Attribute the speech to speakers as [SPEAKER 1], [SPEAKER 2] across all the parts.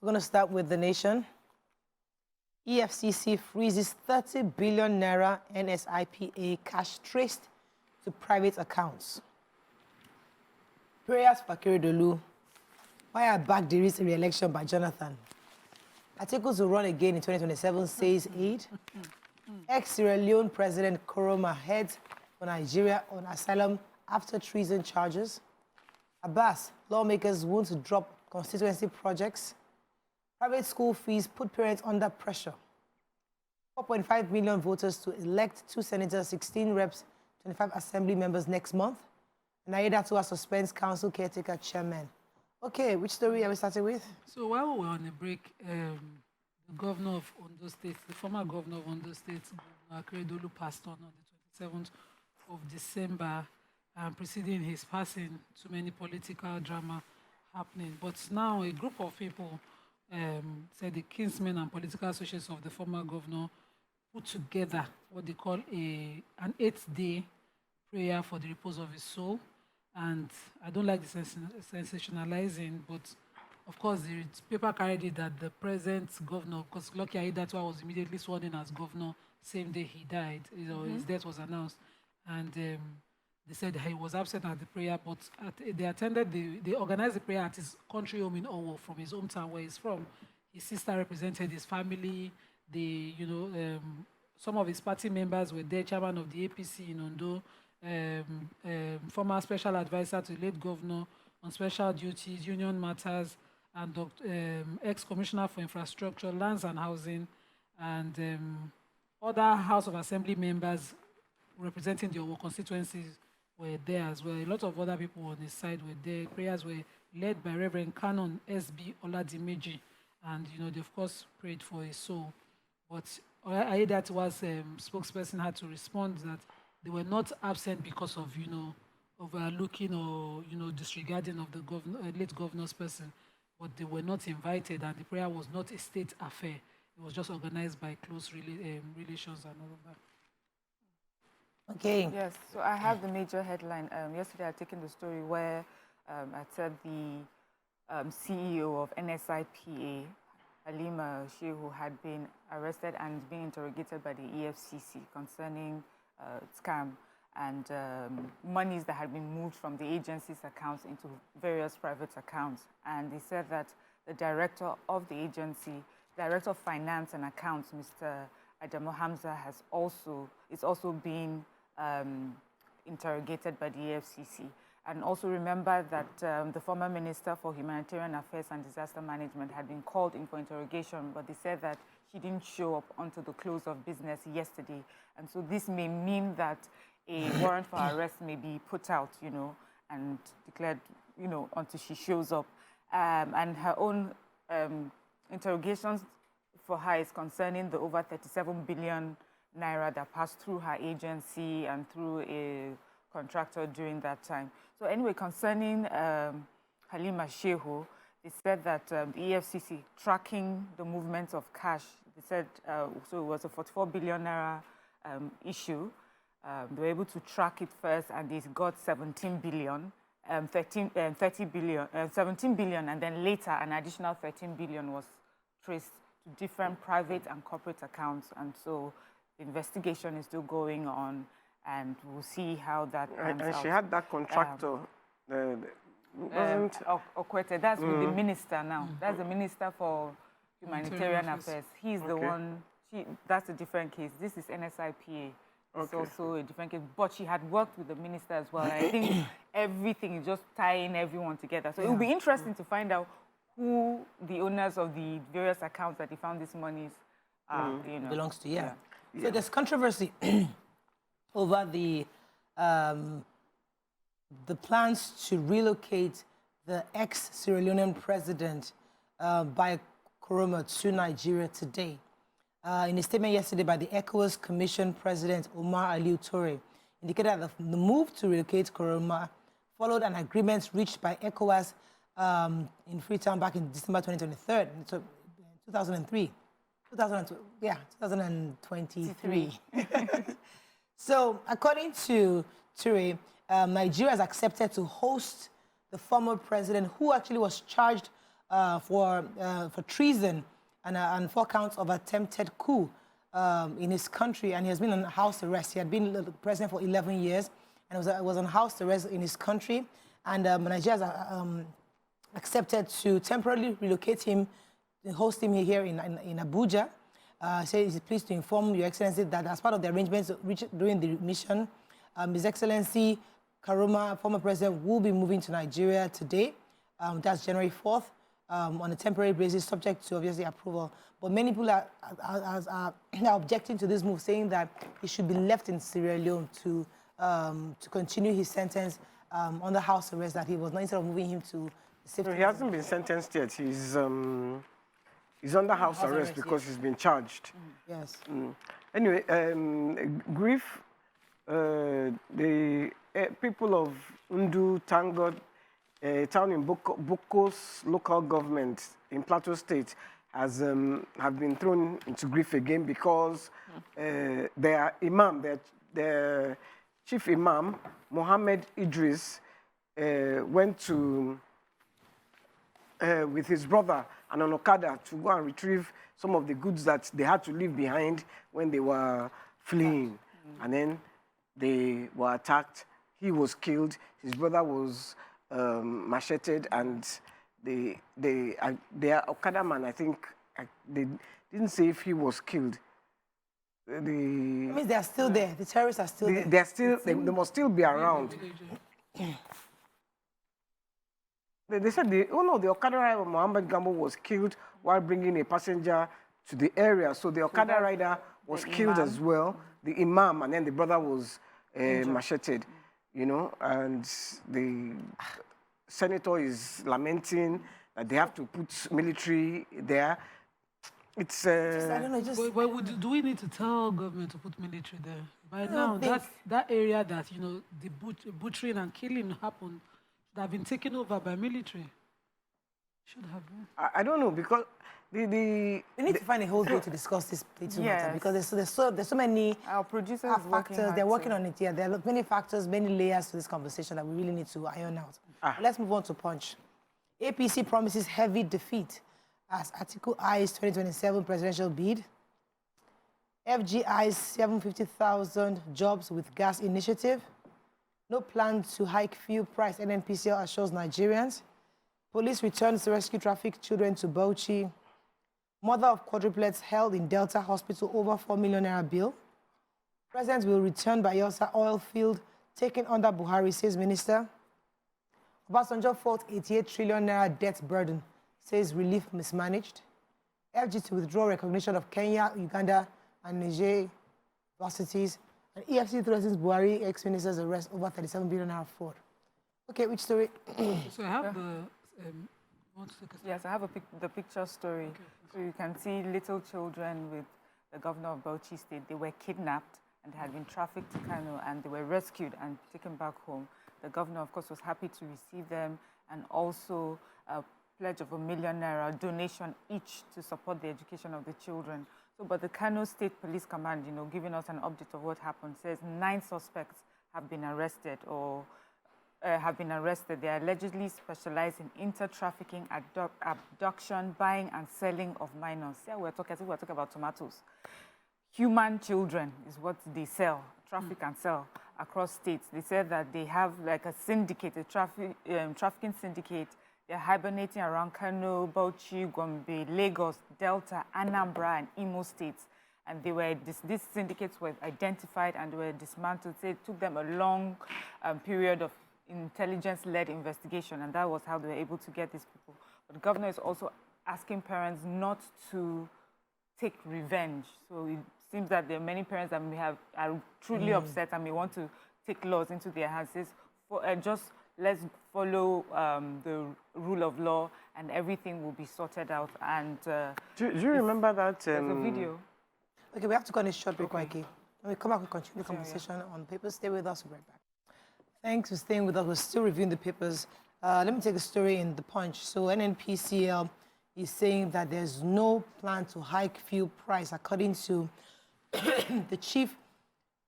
[SPEAKER 1] We're going to start with the nation. EFCC freezes 30 billion naira NSIPA cash traced to private accounts. Prayers for Akeredolu. Why I back the recent re-election by Jonathan. Articles will run again in 2027, says aide. Ex-Sierra Leone President Koroma heads for Nigeria on asylum after treason charges. Abbas, lawmakers want to drop constituency projects. Private school fees put parents under pressure. 4.5 million voters to elect 2 senators, 16 reps, 25 assembly members next month. And Aiyedatiwa suspends council caretaker chairman. Okay, which story are we starting with?
[SPEAKER 2] So while we were on a break, the governor of Ondo State, the former governor of Ondo State, Akeredolu, passed on the 27th of December, preceding his passing, too many political drama happening. But now a group of people said the kinsmen and political associates of the former governor put together what they call an 8-day prayer for the repose of his soul. And I don't like the sensationalizing, but of course the paper carried it that the present governor, because Lucky Aiyedatiwa was immediately sworn in as governor same day he died, his death was announced. And they said he was absent at the prayer, but they organized the prayer at his country home in Owo, from his hometown where he's from. His sister represented his family. Some of his party members were there, chairman of the APC in Ondo, former special advisor to the late governor on special duties, union matters, and ex-commissioner for infrastructure, lands and housing, and other House of Assembly members representing the Owo constituencies were there as well. A lot of other people on his side were there. Prayers were led by Reverend Canon S.B. Oladimeji, and they of course prayed for his soul. But Aiyedatiwa's spokesperson had to respond that they were not absent because of overlooking or disregarding of the late governor's person, but they were not invited, and the prayer was not a state affair. It was just organized by close relations and all of that.
[SPEAKER 1] Okay.
[SPEAKER 3] Yes, so I have the major headline. Yesterday I taken the story where I said the CEO of NSIPA, Halima Shehu, had been arrested and being interrogated by the EFCC concerning scam and monies that had been moved from the agency's accounts into various private accounts. And they said that the director of the agency, Director of Finance and Accounts, Mr. Adamu Hamza, is also being interrogated by the EFCC. And also remember that the former Minister for Humanitarian Affairs and Disaster Management had been called in for interrogation, but they said that she didn't show up until the close of business yesterday. And so this may mean that a warrant for arrest may be put out, and declared, until she shows up. And her own interrogations for her is concerning the over 37 billion naira that passed through her agency and through a contractor during that time. So anyway, concerning Halima Shehu, they said that the EFCC tracking the movements of cash, they said, so it was a 44 billion naira issue. They were able to track it first, and they got 17 billion, 17 billion, and then later an additional 13 billion was traced to different private and corporate accounts. And so the investigation is still going on, and we'll see how that pans out.
[SPEAKER 4] And she had that contractor, wasn't...
[SPEAKER 3] Okwete, that's with the minister now. That's the Minister for Humanitarian Affairs. He's the one, that's a different case. This is NSIPA. It's also a different case. But she had worked with the minister as well. I think everything is just tying everyone together. So it will be interesting to find out who the owners of the various accounts that they found these monies
[SPEAKER 1] belongs to. So there's controversy over the plans to relocate the ex-Sierra Leonean president by Koroma to Nigeria today. In a statement yesterday by the ECOWAS Commission President Omar Aliu Toure, indicated that the move to relocate Koroma followed an agreement reached by ECOWAS in Freetown back in December 2023. So 2003. 2023. So, according to Toure, Nigeria has accepted to host the former president, who actually was charged for treason and 4 counts of attempted coup in his country, and he has been on house arrest. He had been the president for 11 years, and was on house arrest in his country. And Nigeria has accepted to temporarily relocate him, host him here in Abuja. Says he's pleased to inform Your Excellency that as part of the arrangements during the mission, His Excellency Koroma, former president, will be moving to Nigeria today. That's January 4th, on a temporary basis, subject to obviously approval. But many people are objecting to this move, saying that he should be left in Sierra Leone to continue his sentence under house arrest, that he was not, instead of moving him to the safety.
[SPEAKER 4] No, he hasn't been sentenced yet. He's under house arrest because he's been charged.
[SPEAKER 1] Yes.
[SPEAKER 4] Anyway, grief, the people of Ondo, thank God, a town in Boko's local government in Plateau State have been thrown into grief again because their imam, their chief imam, Mohammed Idris, went to with his brother and an Okada to go and retrieve some of the goods that they had to leave behind when they were fleeing. And then they were attacked. He was killed. His brother was macheted, and their Okada man, I think, they didn't say if he was killed.
[SPEAKER 1] It means they are still there. The terrorists are still there.
[SPEAKER 4] They must still be around. They said the Okada rider, Mohammed Gambo, was killed while bringing a passenger to the area. So the Okada rider was killed as well, the imam, and then the brother was macheted, you know, and the senator is lamenting that they have to put military there. It's
[SPEAKER 1] I don't know,
[SPEAKER 2] But do we need to tell government to put military there? By now, that area that, you know, the butchering and killing happened, that have been taken over by military. Should have been.
[SPEAKER 4] I don't know, because
[SPEAKER 1] we need to find a whole day to discuss this matter, because there's so many
[SPEAKER 3] our producers
[SPEAKER 1] factors. They're working on it. Yeah, there are many factors, many layers to this conversation that we really need to iron out. Let's move on to Punch. APC promises heavy defeat as Atiku eyes 2027 presidential bid. FG eyes 750,000 jobs with gas initiative. No plan to hike fuel price, NNPCL assures Nigerians. Police returns to rescue trafficked children to Bauchi. Mother of quadruplets held in Delta Hospital over 4 million naira bill. President will return Bayelsa oil field taken under Buhari, says Minister. Obasanjo fought 88 trillion naira debt burden, says relief mismanaged. FG to withdraw recognition of Kenya, Uganda, and Niger universities. And EFCC threatens Buhari ex-minister's arrest over 37 billion naira fraud. Okay, which story?
[SPEAKER 2] So I have
[SPEAKER 3] Yes, I have the picture story. Okay. So you can see little children with the governor of Bauchi State. They were kidnapped and had been trafficked to Kano, and they were rescued and taken back home. The governor, of course, was happy to receive them, and also a pledge of 1 million naira donation each to support the education of the children. So, but the Kano State Police Command, you know, giving us an update of what happened, says 9 suspects have been arrested or They allegedly specialize in inter-trafficking, abduction, buying and selling of minors. Yeah, we're talking about tomatoes. Human children is what they sell, traffic and sell across states. They said that they have like a syndicate, a trafficking syndicate. They're hibernating around Kano, Bauchi, Gombe, Lagos, Delta, Anambra, and Imo states. And they were these syndicates were identified and were dismantled. So it took them a long period of intelligence-led investigation, and that was how they were able to get these people. But the governor is also asking parents not to take revenge. So it seems that there are many parents that are truly upset and may want to take laws into their hands. Just let's follow the rule of law, and everything will be sorted out. And
[SPEAKER 4] do you remember that?
[SPEAKER 3] There's a video.
[SPEAKER 1] Okay, we have to go on a short break, When we come back, we'll continue the conversation on papers. Stay with us. We'll be right back. Thanks for staying with us. We're still reviewing the papers. Let me take a story in the Punch. So NNPCL is saying that there's no plan to hike fuel price, according to the Chief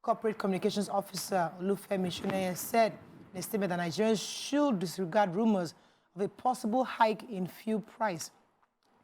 [SPEAKER 1] Corporate Communications Officer, Olufemi Shuneye, said in a statement that Nigerians should disregard rumors of a possible hike in fuel price.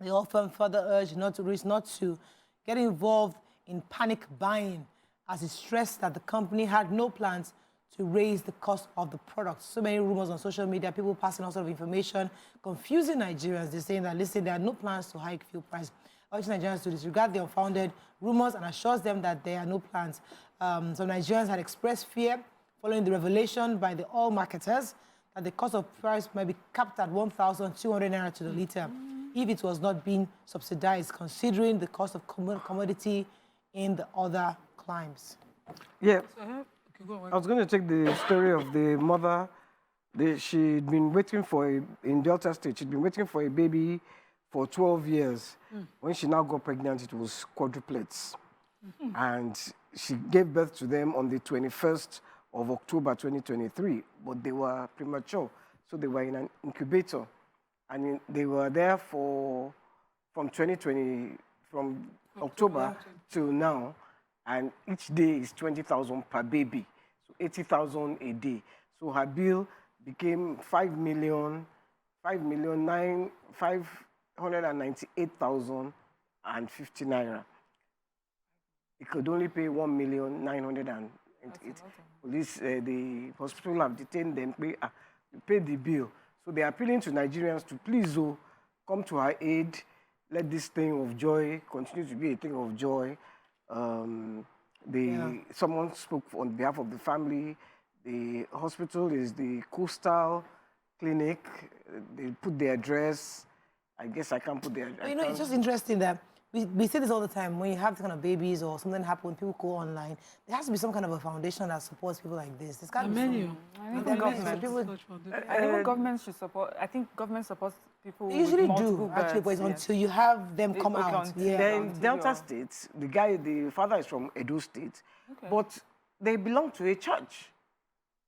[SPEAKER 1] The oil firm further urged not to get involved in panic buying, as it stressed that the company had no plans to raise the cost of the product. So many rumors on social media, people passing all sort of information, confusing Nigerians. They're saying that, listen, there are no plans to hike fuel price. Urging Nigerians to disregard the unfounded rumors and assures them that there are no plans. Some Nigerians had expressed fear following the revelation by the oil marketers that the cost of price might be capped at 1,200 naira to the litre if it was not being subsidized, considering the cost of commodity in the other climes.
[SPEAKER 4] Yeah.
[SPEAKER 2] So
[SPEAKER 4] I was going to take the story of the mother. She'd been waiting in Delta State, she'd been waiting for a baby for 12 years. When she now got pregnant, it was quadruplets. And she gave birth to them on the 21st of October 2023, but they were premature. So they were in an incubator. And they were there from October till now. And each day is 20,000 per baby, so 80,000 a day. So her bill became 5,598,050 naira. It could only pay 1,998,000. Police, the hospital have detained them, pay the bill. So they are appealing to Nigerians to please come to her aid, let this thing of joy continue to be a thing of joy. Someone spoke on behalf of the family. The hospital is the Coastal Clinic. They put the address. I guess I can't put the address.
[SPEAKER 1] You know, it's just interesting that we say this all the time. When you have kind of babies or something happen, people go online, there has to be some kind of a foundation that supports people like this. There's got to be
[SPEAKER 2] menu.
[SPEAKER 3] Government should support. I think government supports people.
[SPEAKER 1] They usually
[SPEAKER 3] with
[SPEAKER 1] do, actually, but it's until you have them come out.
[SPEAKER 4] Then Delta State, the father is from Edo State, but they belong to a church.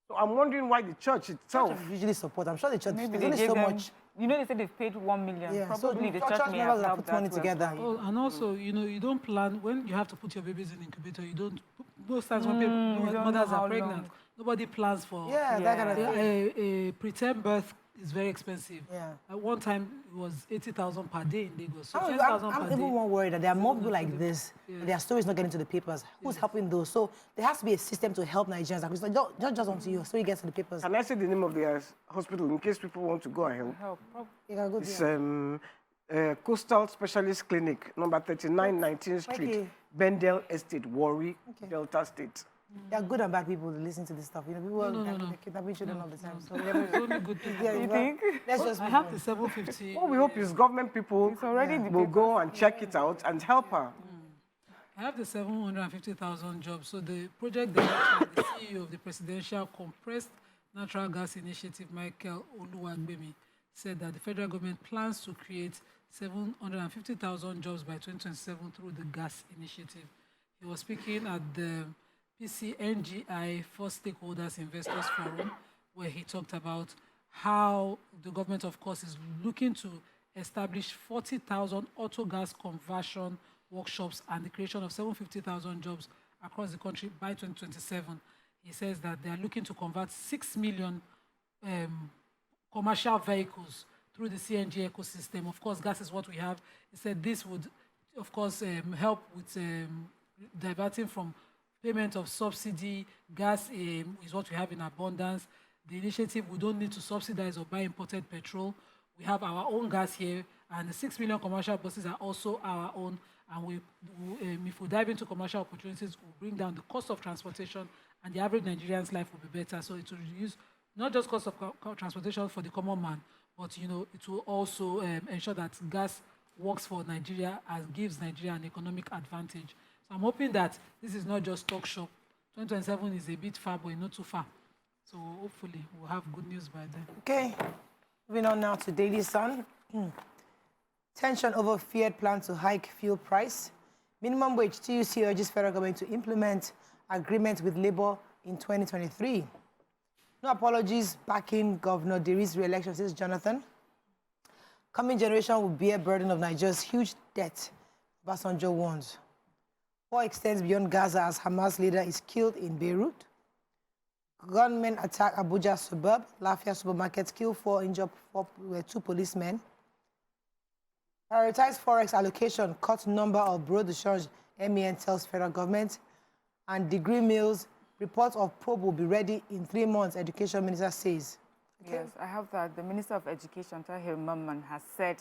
[SPEAKER 4] So I'm wondering why the church itself
[SPEAKER 1] usually support. I'm sure the church.
[SPEAKER 3] Maybe
[SPEAKER 1] there's only so much.
[SPEAKER 3] You know, they said they've paid 1 million.
[SPEAKER 1] Yeah,
[SPEAKER 3] probably
[SPEAKER 1] so
[SPEAKER 3] the church may have
[SPEAKER 1] put money together.
[SPEAKER 2] Oh, and also, you know, you don't plan when you have to put your babies in incubator. You don't. Most times when mothers are pregnant, nobody plans for.
[SPEAKER 1] That kind of thing.
[SPEAKER 2] A preterm birth is very expensive.
[SPEAKER 1] Yeah.
[SPEAKER 2] At one time, it was 80,000 per day in Lagos. So
[SPEAKER 1] I'm even more worried that there are more people like this. Yeah. Their stories not getting to the papers. Who's helping those? So there has to be a system to help Nigerians. Like, not just until your story gets to the papers.
[SPEAKER 4] Can I say the name of the hospital in case people want to go and help?
[SPEAKER 1] You can go
[SPEAKER 4] it's Coastal Specialist Clinic, number 39, 19th Street, Bendel Estate, Warri, Delta State.
[SPEAKER 1] There are good and bad people who listen to this stuff. You know, people kidnapping children all the time. So
[SPEAKER 2] it's only good people.
[SPEAKER 3] You think?
[SPEAKER 1] Let's just.
[SPEAKER 2] I have the 750.
[SPEAKER 4] What we hope is government people will go and check it out and help her.
[SPEAKER 2] I have the 750,000 jobs. So the project director, the CEO of the Presidential Compressed Natural Gas Initiative, Michael Oluwagbemi, said that the federal government plans to create 750,000 jobs by 2027 through the gas initiative. He was speaking at the PCNGI First Stakeholders Investors Forum, where he talked about how the government, of course, is looking to establish 40,000 auto gas conversion workshops and the creation of 750,000 jobs across the country by 2027. He says that they are looking to convert 6 million commercial vehicles through the CNG ecosystem. Of course, gas is what we have. He said this would, of course, help with diverting from payment of subsidy. Gas is what we have in abundance. The initiative, we don't need to subsidize or buy imported petrol. We have our own gas here, and the 6 million commercial buses are also our own. And if we dive into commercial opportunities, we'll bring down the cost of transportation, and the average Nigerian's life will be better. So it will reduce not just cost of transportation for the common man, but it will also ensure that gas works for Nigeria and gives Nigeria an economic advantage. So I'm hoping that this is not just talk shop. 2027 is a bit far, but not too far. So hopefully we'll have good news by then.
[SPEAKER 1] Okay, moving on now to Daily Sun. Tension over feared plan to hike fuel price. Minimum wage. TUC urges federal government to implement agreement with Labour in 2023. No apologies backing Governor Diri's re-election, says Jonathan. Coming generation will bear burden of Nigeria's huge debt, Obasanjo warns. War extends beyond Gaza as Hamas leader is killed in Beirut. Gunmen attack Abuja suburb. Lafia supermarket kill 4, injure 2 policemen. Prioritize forex allocation, cut number of bureau de change, MEN tells federal government. And degree mills, report of probe will be ready in 3 months, education minister says. Okay.
[SPEAKER 3] Yes, I have that. The Minister of Education, Tahir Mamman, has said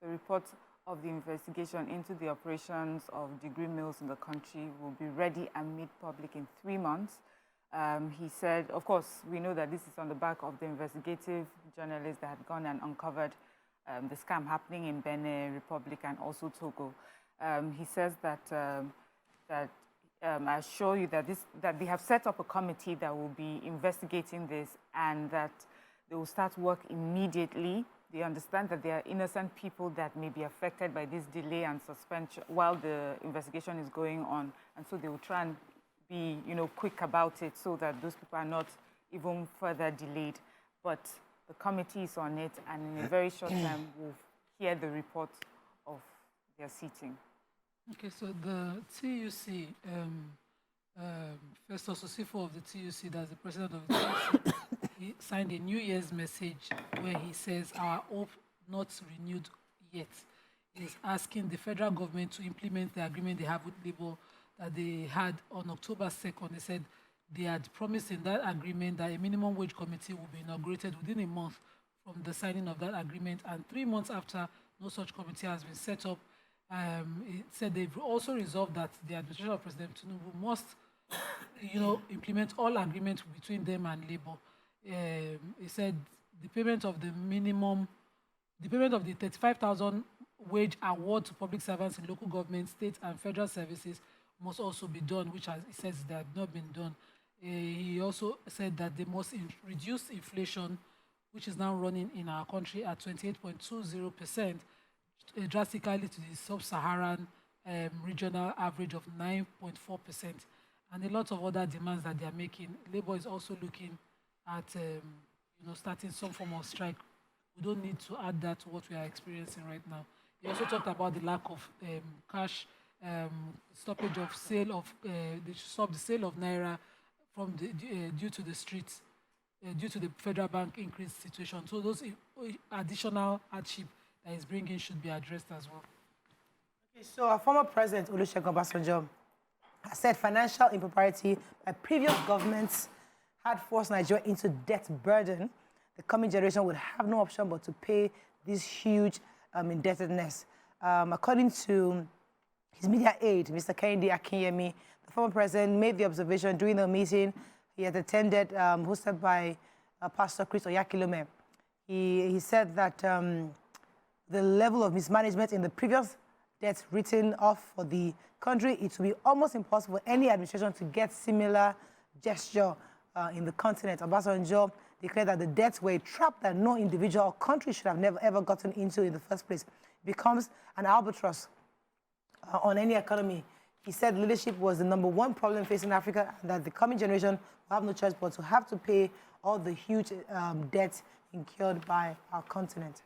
[SPEAKER 3] the report of the investigation into the operations of degree mills in the country will be ready and made public in 3 months. He said, of course, we know that this is on the back of the investigative journalists that had gone and uncovered the scam happening in Benin Republic and also Togo. He says that I assure you that they have set up a committee that will be investigating this and that they will start work immediately. They understand that there are innocent people that may be affected by this delay and suspension while the investigation is going on, and so they will try and be, quick about it so that those people are not even further delayed. But the committee is on it, and in a very short time, we'll hear the report of their sitting.
[SPEAKER 2] Okay, so the TUC, First Ososifo of the TUC, that's the president of the TUC, he signed a New Year's message where he says, our hope not renewed yet. He's asking the federal government to implement the agreement they have with Labour that they had on October 2nd. They said they had promised in that agreement that a minimum wage committee will be inaugurated within a month from the signing of that agreement. And 3 months after, no such committee has been set up. It said they've also resolved that the administration of President Tinubu must, implement all agreements between them and Labour. He said the payment of the 35,000 wage award to public servants in local government, state and federal services must also be done, which he says they have not been done. He also said that they must reduce inflation, which is now running in our country at 28.20%, drastically to the sub-Saharan regional average of 9.4%. And a lot of other demands that they are making. Labour is also looking at starting some form of strike. We don't need to add that to what we are experiencing right now. He also talked about the lack of cash, stoppage of sale of, they should stop the sale of Naira from due to the streets, due to the federal bank increase situation. So those additional hardship that is bringing should be addressed as well.
[SPEAKER 1] Okay, so our former president, Olusegun Obasanjo, has said financial impropriety by previous governments had forced Nigeria into debt burden. The coming generation would have no option but to pay this huge indebtedness. According to his media aide, Mr. Kehinde Akinyemi, the former president made the observation during the meeting he had attended, hosted by Pastor Chris Oyakilome. He said that the level of mismanagement in the previous debts written off for the country, it will be almost impossible for any administration to get similar gesture in the continent. Obasanjo declared that the debts were a trap that no individual or country should have never ever gotten into in the first place. It becomes an albatross on any economy. He said leadership was the #1 problem facing Africa, and that the coming generation will have no choice but to have to pay all the huge debts incurred by our continent.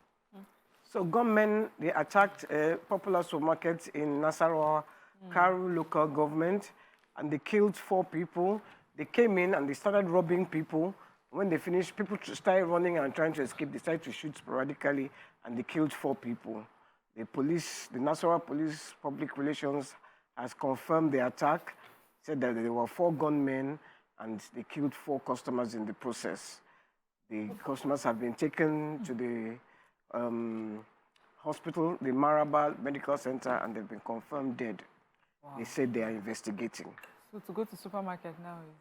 [SPEAKER 4] So gunmen, they attacked a popular supermarket in Nasarawa, Karu local government, and they killed 4 people. They came in and they started robbing people. When they finished, people started running and trying to escape. They started to shoot sporadically, and they killed 4 people. The police, the Nasarawa Police Public Relations has confirmed the attack, said that there were 4 gunmen, and they killed 4 customers in the process. The customers have been taken to the hospital, the Maraba Medical Center, and they've been confirmed dead. Wow. They said they are investigating.
[SPEAKER 3] So to go to supermarket now is...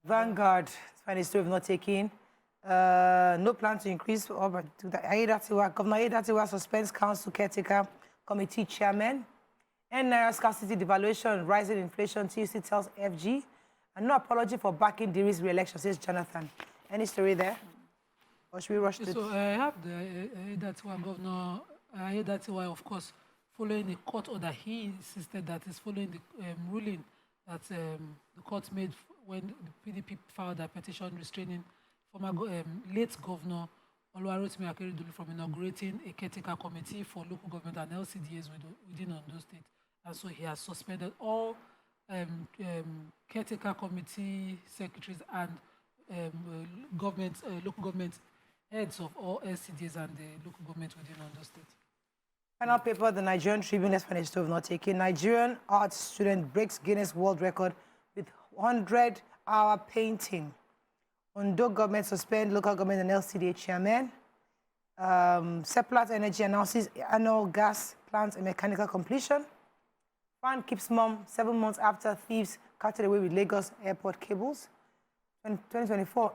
[SPEAKER 1] Vanguard, Spanish story of not taking. No plan to increase. Governor Aiyedatiwa suspends council caretaker committee chairman. And Naira scarcity devaluation, rising inflation, TUC tells FG. And no apology for backing Diri's re-election, says Jonathan. Any story there? Or should we rush to...
[SPEAKER 2] So I have the Aiyedatiwa Governor Aiyedatiwa, of course, following the court order. He insisted that he's following the ruling that the court made when the PDP filed a petition restraining former late Governor Oluwarotimi Akeredolu from inaugurating a caretaker committee for local government and LCDAs within Ondo State. And so he has suspended all caretaker committee secretaries and local government heads of all LCDs and the local government within Ondo State.
[SPEAKER 1] Final paper, the Nigerian Tribune. Let's finish to not taking. Nigerian art student breaks Guinness World Record with 100-hour painting. Ondo government suspend local government and LCDA chairman. Seplat Energy announces annual gas plant and mechanical completion. Fan keeps mum 7 months after thieves carted away with Lagos airport cables. 2024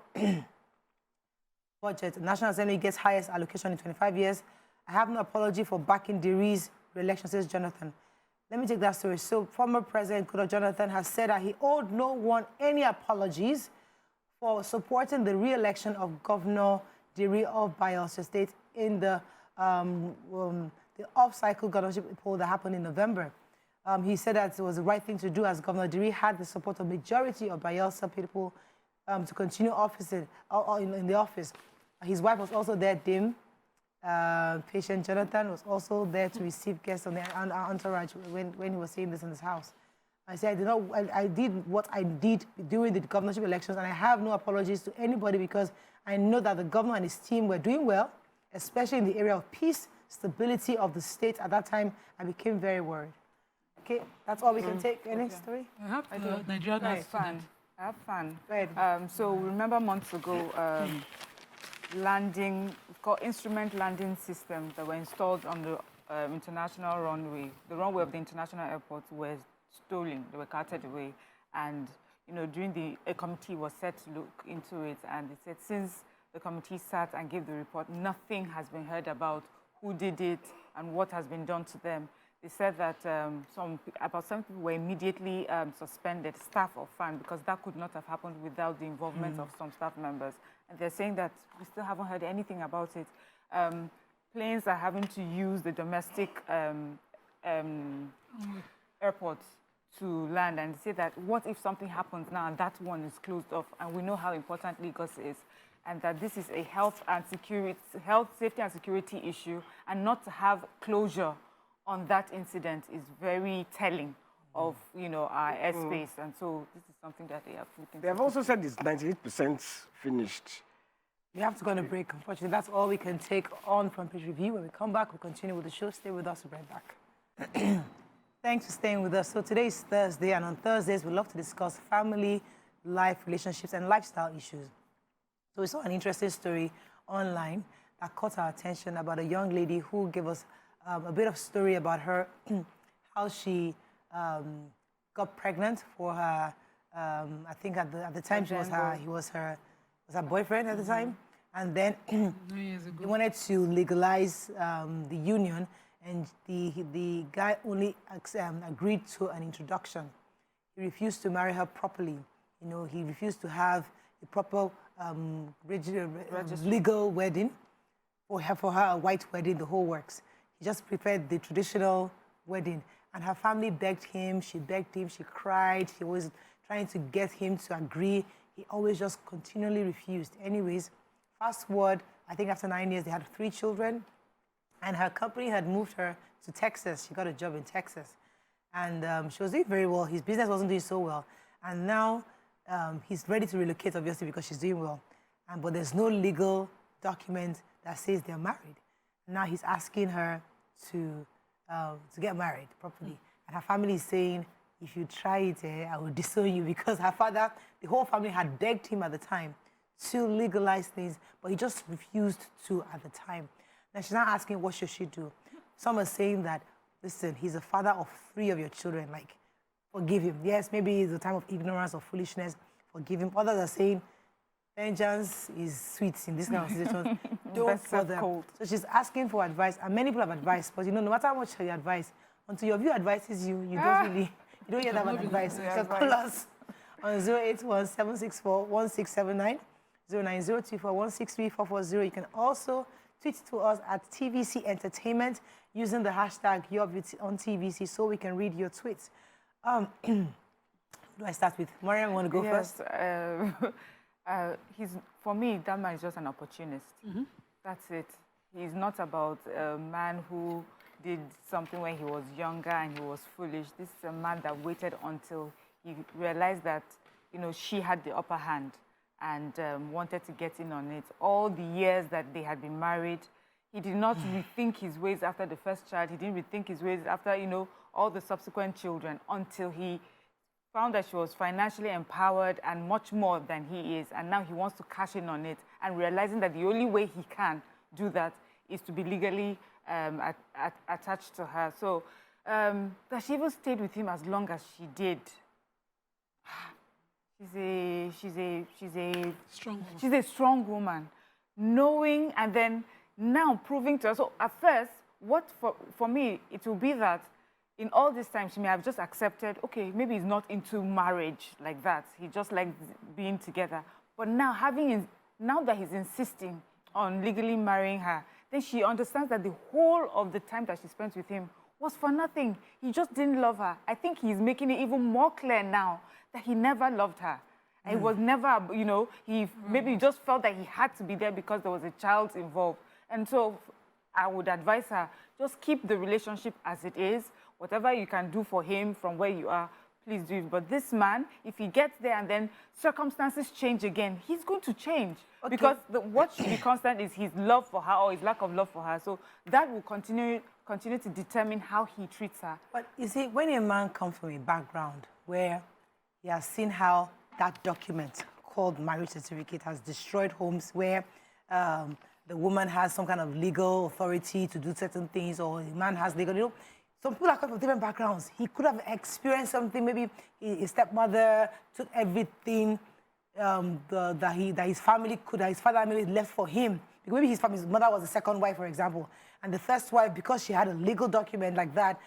[SPEAKER 1] budget. National Assembly gets highest allocation in 25 years. I have no apology for backing Diri's re-election, says Jonathan. Let me take that story. So former President Goodluck Jonathan has said that he owed no one any apologies for supporting the re-election of Governor Diri of Bayelsa State in the off-cycle governorship poll that happened in November. He said that it was the right thing to do as Governor Diri had the support of majority of Bayelsa people to continue in the office. His wife was also there, Dim. Patient Jonathan was also there to receive guests on the entourage when he was saying this in his house. I said, I did what I did during the governorship elections, and I have no apologies to anybody because I know that the governor and his team were doing well, especially in the area of peace, stability of the state. At that time, I became very worried. Okay, that's all we can take. Any story?
[SPEAKER 2] I have Nigerian art student.
[SPEAKER 3] I have fun.
[SPEAKER 1] Right.
[SPEAKER 3] So remember months ago, instrument landing systems that were installed on the international runway. The runway of the international airport were stolen. They were carted away. And, a committee was set to look into it. And they said since the committee sat and gave the report, nothing has been heard about who did it and what has been done to them. They said that about some people were immediately suspended, staff or fan, because that could not have happened without the involvement of some staff members. And they're saying that we still haven't heard anything about it. Planes are having to use the domestic airports to land, and say that what if something happens now and that one is closed off, and we know how important Lagos is, and that this is a health, safety and security issue, and not to have closure on that incident is very telling of our airspace, and so this is something that they have put into.
[SPEAKER 4] They have also said it's 98% finished.
[SPEAKER 1] We have to go on a break. Unfortunately, that's all we can take on from Page Review. When we come back, we'll continue with the show. Stay with us. We'll be right back. Thanks for staying with us. So today is Thursday, and on Thursdays, we love to discuss family, life, relationships, and lifestyle issues. So we saw an interesting story online that caught our attention about a young lady who gave us a bit of story about her, how she got pregnant for her. I think at the time he was her boyfriend at the time, and then he wanted to legalize the union, and the guy only agreed to an introduction. He refused to marry her properly. He refused to have a proper legal wedding for her, a white wedding, the whole works. He just preferred the traditional wedding. And her family begged him, she cried, she was trying to get him to agree. He always just continually refused. Anyways, fast forward, I think after 9 years, they had 3 children. And her company had moved her to Texas. She got a job in Texas. And she was doing very well. His business wasn't doing so well. And now he's ready to relocate, obviously, because she's doing well. But there's no legal document that says they're married. Now he's asking her to get married properly. And her family is saying, if you try it, I will disown you, because her father, the whole family had begged him at the time to legalize things, but he just refused to at the time. Now she's not asking, what should she do? Some are saying that, listen, he's the father of 3 of your children, forgive him. Yes, maybe it's a time of ignorance or foolishness, forgive him. Others are saying, vengeance is sweet in this kind of situation. Don't bother. So she's asking for advice, and many people have advice, but no matter how much you advise, until your view advises you, you don't get that much advice. So you can call us on 081-764-1679, 09024163440. You can also tweet to us at TVC Entertainment using the hashtag YourViewTVC so we can read your tweets. Who do I start with? Mariam, want to go first?
[SPEAKER 3] For me, that man is just an opportunist. That's it. He's not about a man who did something when he was younger and he was foolish. This is a man that waited until he realized that, you know, she had the upper hand and wanted to get in on it. All the years that they had been married, he did not rethink his ways after the first child. He didn't rethink his ways after, you know, all the subsequent children until he found that she was financially empowered and much more than he is. And now he wants to cash in on it and realizing that the only way he can do that is to be legally attached to her. So that she even stayed with him as long as she did. She's a strong woman. Knowing and then now proving to us. So at first, what for me, it will be that in all this time, she may have just accepted, okay, maybe he's not into marriage like that. He just likes being together. But now now that he's insisting on legally marrying her, then she understands that the whole of the time that she spent with him was for nothing. He just didn't love her. I think he's making it even more clear now that he never loved her. And it was never, you know, he maybe just felt that he had to be there because there was a child involved. And so I would advise her, just keep the relationship as it is. Whatever you can do for him from where you are, please do it. But this man, if he gets there and then circumstances change again, he's going to change. Okay. Because what should be constant is his love for her or his lack of love for her. So that will continue to determine how he treats her.
[SPEAKER 1] But you see, when a man comes from a background where he has seen how that document called marriage certificate has destroyed homes where the woman has some kind of legal authority to do certain things, or the man has legal, you know, some people are coming from different backgrounds. He could have experienced something. Maybe his stepmother took everything that his father left for him. Because maybe his mother was the second wife, for example, and the first wife, because she had a legal document like that,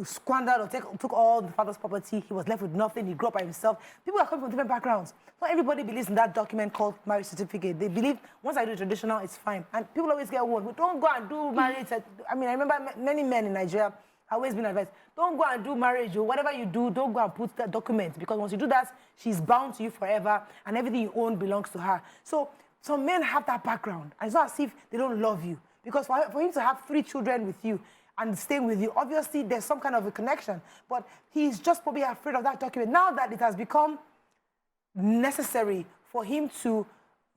[SPEAKER 1] squandered or took all the father's property. He was left with nothing. He grew up by himself. People are coming from different backgrounds. Not everybody believes in that document called marriage certificate. They believe once I do the traditional, it's fine. And people always get warned, well, don't go and do marriage. I mean, I remember many men in Nigeria always been advised, don't go and do marriage, or whatever you do, don't go and put that document, because once you do that, she's bound to you forever, and everything you own belongs to her. So some men have that background, and it's not as if they don't love you, because for him to have 3 children with you and staying with you, obviously there's some kind of a connection, but he's just probably afraid of that document. Now that it has become necessary for him to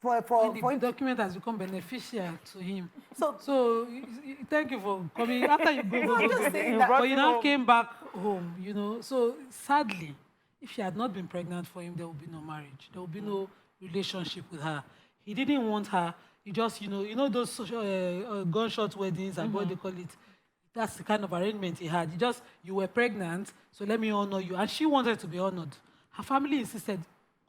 [SPEAKER 2] the document has become beneficial to him. So thank you for coming. After you but you now came back home, you know. So sadly, if she had not been pregnant for him, there would be no marriage. There would be no relationship with her. He didn't want her. He just, you know those gunshot weddings and what they call it. That's the kind of arrangement he had. You were pregnant, so let me honor you. And she wanted to be honored. Her family insisted,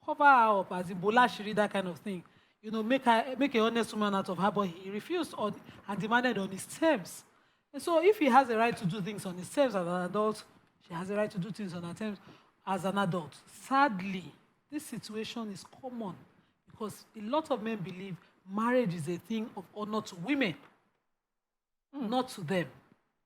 [SPEAKER 2] cover her up as in Bola Shiri, that kind of thing. You know, make an honest woman out of her, but he refused and demanded on his terms. And so if he has a right to do things on his terms as an adult, she has a right to do things on her terms as an adult. Sadly, this situation is common because a lot of men believe marriage is a thing of honor to women, not to them.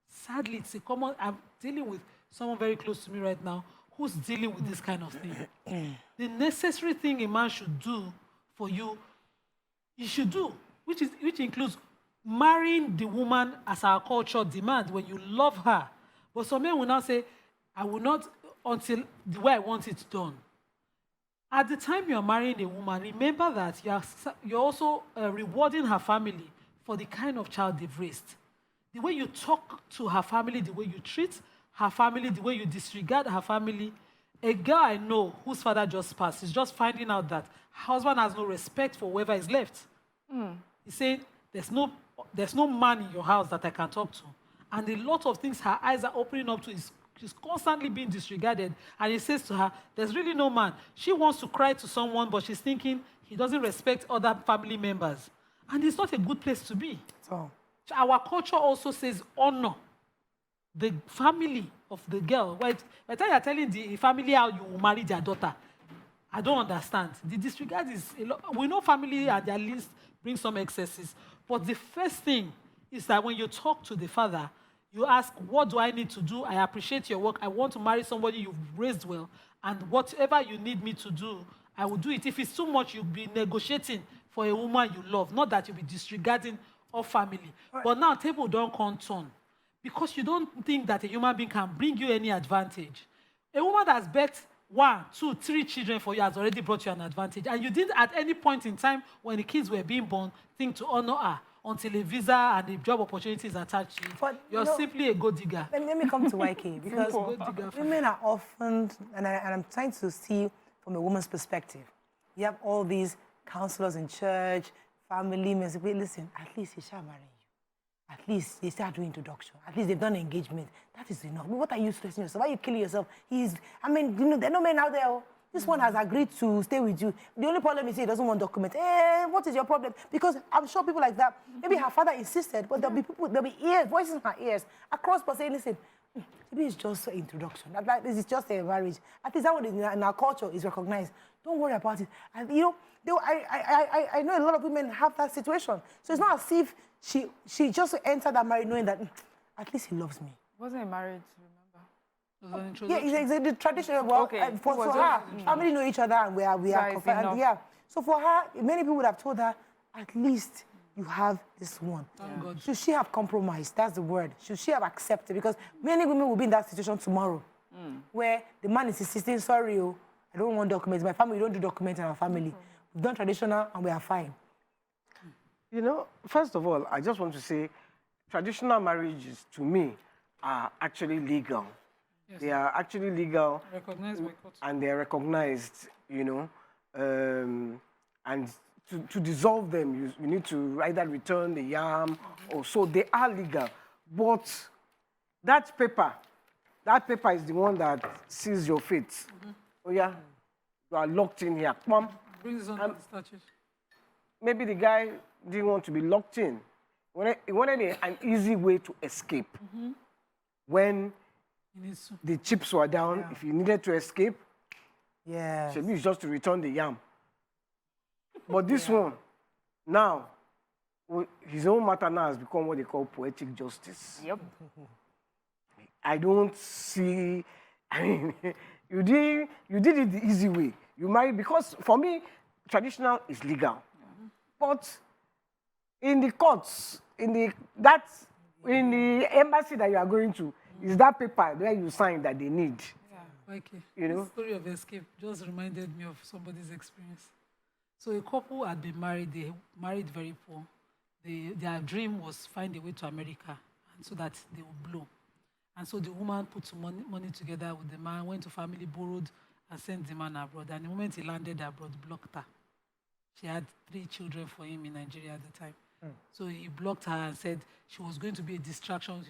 [SPEAKER 2] Sadly, it's a common... I'm dealing with someone very close to me right now who's dealing with this kind of thing. The necessary thing a man should do for you, he should do, which includes marrying the woman as our culture demands when you love her. But some men will now say, I will not until the way I want it done. At the time you're marrying a woman, remember that you're also rewarding her family for the kind of child they've raised. The way you talk to her family, the way you treat her family, the way you disregard her family. A girl I know whose father just passed is just finding out that her husband has no respect for whoever is left. He's saying, there's no man in your house that I can talk to. And a lot of things her eyes are opening up to is she's constantly being disregarded. And he says to her, there's really no man. She wants to cry to someone, but she's thinking he doesn't respect other family members. And it's not a good place to be. So our culture also says honor the family of the girl. By the time you're telling the family how you will marry their daughter, I don't understand. The disregard is a lot. We know family at their least bring some excesses. But the first thing is that when you talk to the father, you ask, what do I need to do? I appreciate your work. I want to marry somebody you've raised well. And whatever you need me to do, I will do it. If it's too much, you'll be negotiating for a woman you love. Not that you'll be disregarding of family. Right. But now, table don't come turn. because you don't think that a human being can bring you any advantage. A woman that's bet 1, 2, 3 children for you has already brought you an advantage. And you didn't at any point in time when the kids were being born think to honor her until a visa and the job opportunities attached to it.
[SPEAKER 1] But,
[SPEAKER 2] You're simply a gold digger.
[SPEAKER 1] Let me come to YK because women are often, and I'm trying to see from a woman's perspective. You have all these counselors in church, family members. Wait, listen, at least he shall marry you. At least they start doing introduction. At least they've done engagement. That is enough. What are you stressing yourself? Why are you killing yourself? There are no men out there. Oh. This one has agreed to stay with you. The only problem is he doesn't want documents. What is your problem? Because I'm sure people like that, maybe her father insisted, but there'll be people, voices in her ears across, but saying, listen, maybe it's just an introduction. This is just a marriage. At least that one in our culture is recognized. Don't worry about it. And I know a lot of women have that situation. So it's not as if she just entered that marriage knowing that at least he loves me.
[SPEAKER 3] It wasn't a marriage, remember?
[SPEAKER 1] Yeah, it's the traditional. Well,
[SPEAKER 3] okay.
[SPEAKER 1] For her, family know each other and we are
[SPEAKER 3] and
[SPEAKER 1] yeah. So for her, many people would have told her, at least you have this one.
[SPEAKER 2] Thank God.
[SPEAKER 1] Should she have compromised? That's the word. Should she have accepted? Because many women will be in that situation tomorrow, where the man is insisting, sorry, I don't want documents. My family, we don't do documents in our family. We've done traditional and we are fine.
[SPEAKER 4] You know, first of all, I just want to say traditional marriages, to me, are actually legal. Yes. They are actually legal.
[SPEAKER 2] Recognized by court.
[SPEAKER 4] And they're recognized, you know. And to dissolve them, you need to either return the yam or so. They are legal. But that paper is the one that seals your fate. Oh, yeah? You are locked in here. Come on.
[SPEAKER 2] Brings us on to the statute. Maybe
[SPEAKER 4] the guy didn't want to be locked in. He wanted an easy way to escape. When the chips were down, if he needed to escape, maybe it's just to return the yam. But this one, now, his own matter now has become what they call poetic justice.
[SPEAKER 3] Yep.
[SPEAKER 4] I don't see, I mean, you did it the easy way. You married, because for me, traditional is legal. But in the courts, in the embassy that you are going to, is that paper where you sign that they need.
[SPEAKER 2] Yeah, okay.
[SPEAKER 4] You know?
[SPEAKER 2] The story of escape just reminded me of somebody's experience. So a couple had been married, they married very poor. Their dream was find a way to America, and so that they would blow. And so the woman put some money together with the man, went to family, borrowed, and sent the man abroad. And the moment he landed abroad, blocked her. She had 3 children for him in Nigeria at the time. So he blocked her and said she was going to be a distraction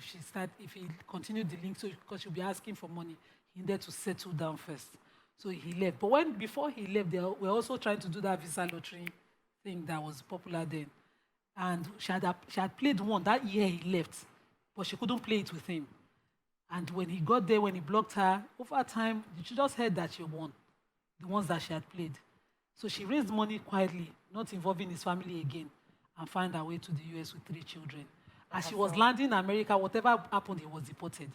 [SPEAKER 2] if he continued the link, so because she'll be asking for money. He needed to settle down first. So he left. But before he left, they were also trying to do that visa lottery thing that was popular then. And she had played one that year he left, but she couldn't play it with him. And when he got there, when he blocked her, over time, she just heard that she won, the ones that she had played. So she raised money quietly, not involving his family again, and found her way to the US with 3 children. As she was landing in America, whatever happened, he was deported.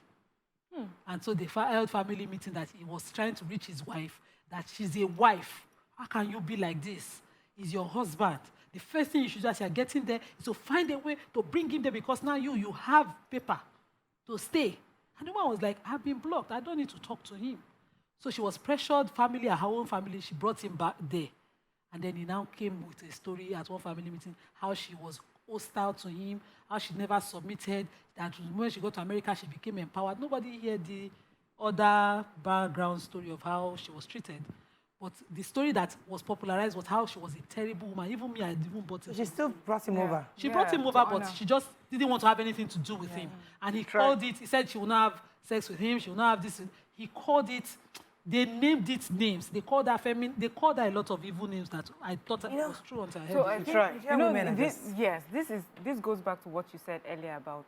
[SPEAKER 2] And so they held family meeting that he was trying to reach his wife, that she's a wife. How can you be like this? He's your husband. The first thing you should do as you're getting there is to find a way to bring him there, because now you have paper to stay. And the woman was like, I've been blocked. I don't need to talk to him. So she was pressured, family, her own family. She brought him back there. And then he now came with a story at one family meeting, how she was hostile to him, how she never submitted, that when she got to America, she became empowered. Nobody heard the other background story of how she was treated. But the story that was popularized was how she was a terrible woman. Even me, I didn't bought it.
[SPEAKER 1] She still brought him over.
[SPEAKER 2] She brought him over, but she just didn't want to have anything to do with him. And he called it, he said she will not have sex with him, she will not have this. He called it, they named it names. They called her feminine, they called her a lot of evil names that I thought was true until I heard
[SPEAKER 3] so
[SPEAKER 2] it.
[SPEAKER 3] I think, this goes back to what you said earlier about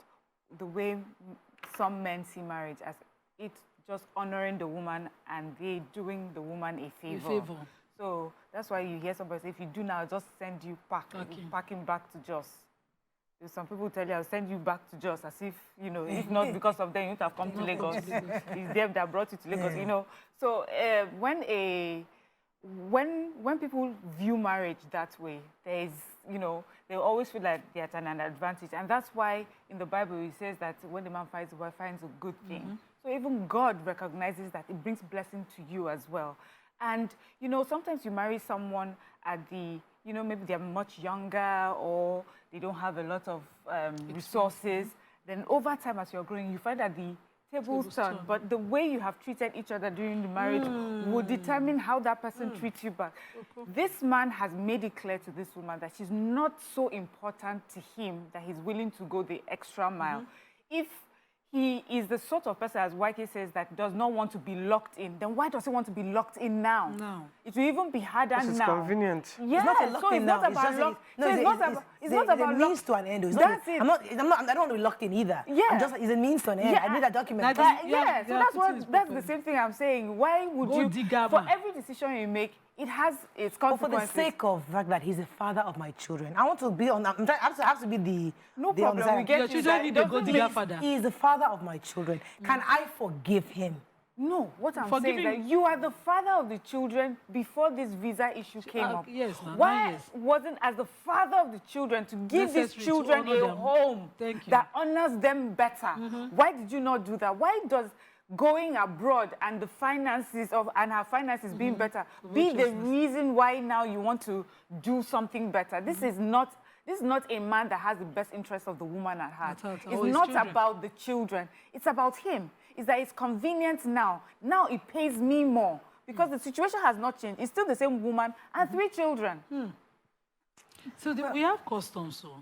[SPEAKER 3] the way some men see marriage as it just honoring the woman and they doing the woman a favor. So that's why you hear somebody say, if you do now, just send you packing back to Jos. Some people tell you, I'll send you back to Jos, as if, you know, if not because of them, you would have come to Lagos. It's them that brought you to Lagos, you know. So when people view marriage that way, you know, they always feel like they're at an advantage. And that's why in the Bible it says that when the man finds a wife, finds a good thing. So even God recognizes that it brings blessing to you as well. And, you know, sometimes you marry someone at the, you know, maybe they're much younger or they don't have a lot of resources. Then over time, as you're growing, you find that the tables turn. But the way you have treated each other during the marriage will determine how that person treats you back. This man has made it clear to this woman that she's not so important to him that he's willing to go the extra mile. If he is the sort of person, as YK says, that does not want to be locked in, then why does he want to be locked in now? No. It will even be harder now.
[SPEAKER 4] It's convenient.
[SPEAKER 3] Yeah, so it's not about locked. It's not about
[SPEAKER 1] means to an end. That's it. I don't want to be locked in either. Yeah. It's a means to an end. I need a document.
[SPEAKER 3] So that's the same thing I'm saying. Why would you, for every decision you make, it has its consequences.
[SPEAKER 1] But for the sake of the fact that he's the father of my children, I want to be on. I have to be the.
[SPEAKER 3] No problem. We get
[SPEAKER 2] your children need to go to their father.
[SPEAKER 1] He is the father of my children. Can I forgive him?
[SPEAKER 3] No. What I'm saying is that you are the father of the children before this visa issue came up.
[SPEAKER 2] Yes.
[SPEAKER 3] Why wasn't as the father of the children to give these children a home that honors them better? Why did you not do that? Why does going abroad and the finances and her finances being better be the reason why now you want to do something better? This is not a man that has the best interest of the woman at heart. It's not about the children. It's about him. It's that it's convenient now. Now it pays me more because the situation has not changed. It's still the same woman and 3 children.
[SPEAKER 2] So we have customs, so,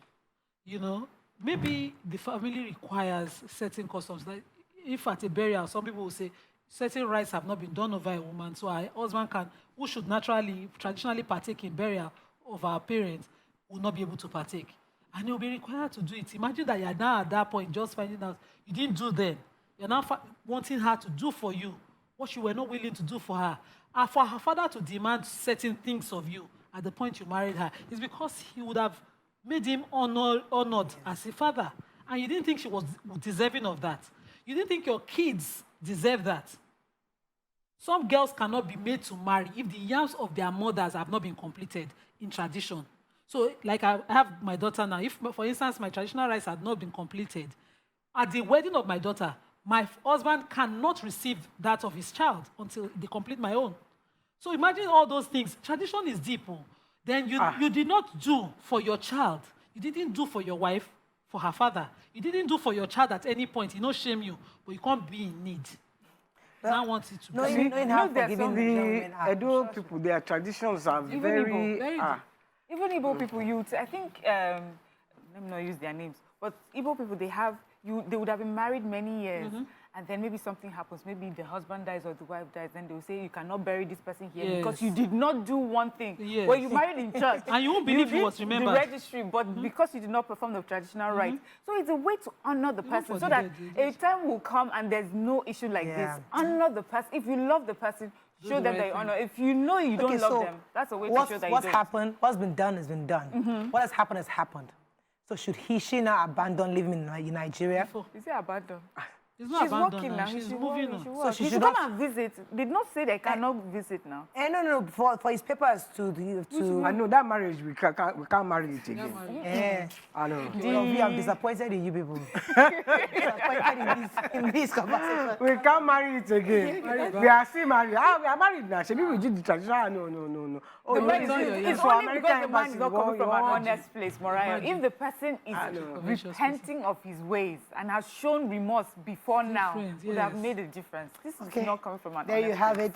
[SPEAKER 2] you know, maybe the family requires certain customs. Like if at a burial, some people will say certain rites have not been done over a woman, so our husband who should traditionally partake in burial of our parents, will not be able to partake. And you'll be required to do it. Imagine that you're now at that point just finding out you didn't do then. You're now wanting her to do for you what you were not willing to do for her. And for her father to demand certain things of you at the point you married her is because he would have made him honored as a father. And you didn't think she was deserving of that. You didn't think your kids deserve that. Some girls cannot be made to marry if the yams of their mothers have not been completed in tradition. So, like I have my daughter now. If, for instance, my traditional rites had not been completed, at the wedding of my daughter, my husband cannot receive that of his child until they complete my own. So imagine all those things. Tradition is deep. Then you did not do for your child. You didn't do for your wife, for her father. You didn't do for your child at any point. He not shame you, but you can't be in need. I want it to be.
[SPEAKER 4] The Edo people, their traditions are very
[SPEAKER 3] even Igbo people, I think, let me not use their names, but Igbo people, they would have been married many years, and then maybe something happens, maybe the husband dies or the wife dies, then they will say, you cannot bury this person here because you did not do one thing. Well, you married in church.
[SPEAKER 2] And you won't believe he was remembered.
[SPEAKER 3] The registry, but because you did not perform the traditional rites. So it's a way to honor the person so that a time will come and there's no issue like this. Honor the person. If you love the person, show them that you honor. If you know you don't love them, that's a way to show that you don't.
[SPEAKER 1] What's been done has been done. What has happened. So should she now abandon living in Nigeria?
[SPEAKER 3] Is it abandon?
[SPEAKER 2] She's working now.
[SPEAKER 3] She's
[SPEAKER 2] moving on.
[SPEAKER 3] So she should come and visit. Did not say they cannot visit now.
[SPEAKER 1] No. For his papers to.
[SPEAKER 4] I know that marriage we can't marry it again. I know.
[SPEAKER 1] I'm disappointed in you people. Disappointed in this conversation.
[SPEAKER 4] We can't marry it again. We are still married. We are married now. Maybe we did the traditional. No.
[SPEAKER 3] It's only because the man is not coming from an honest place, Mariah. If the person is repenting of his ways and has shown remorse before now, would have made a difference. This is not coming from an honest place.
[SPEAKER 1] There you have it.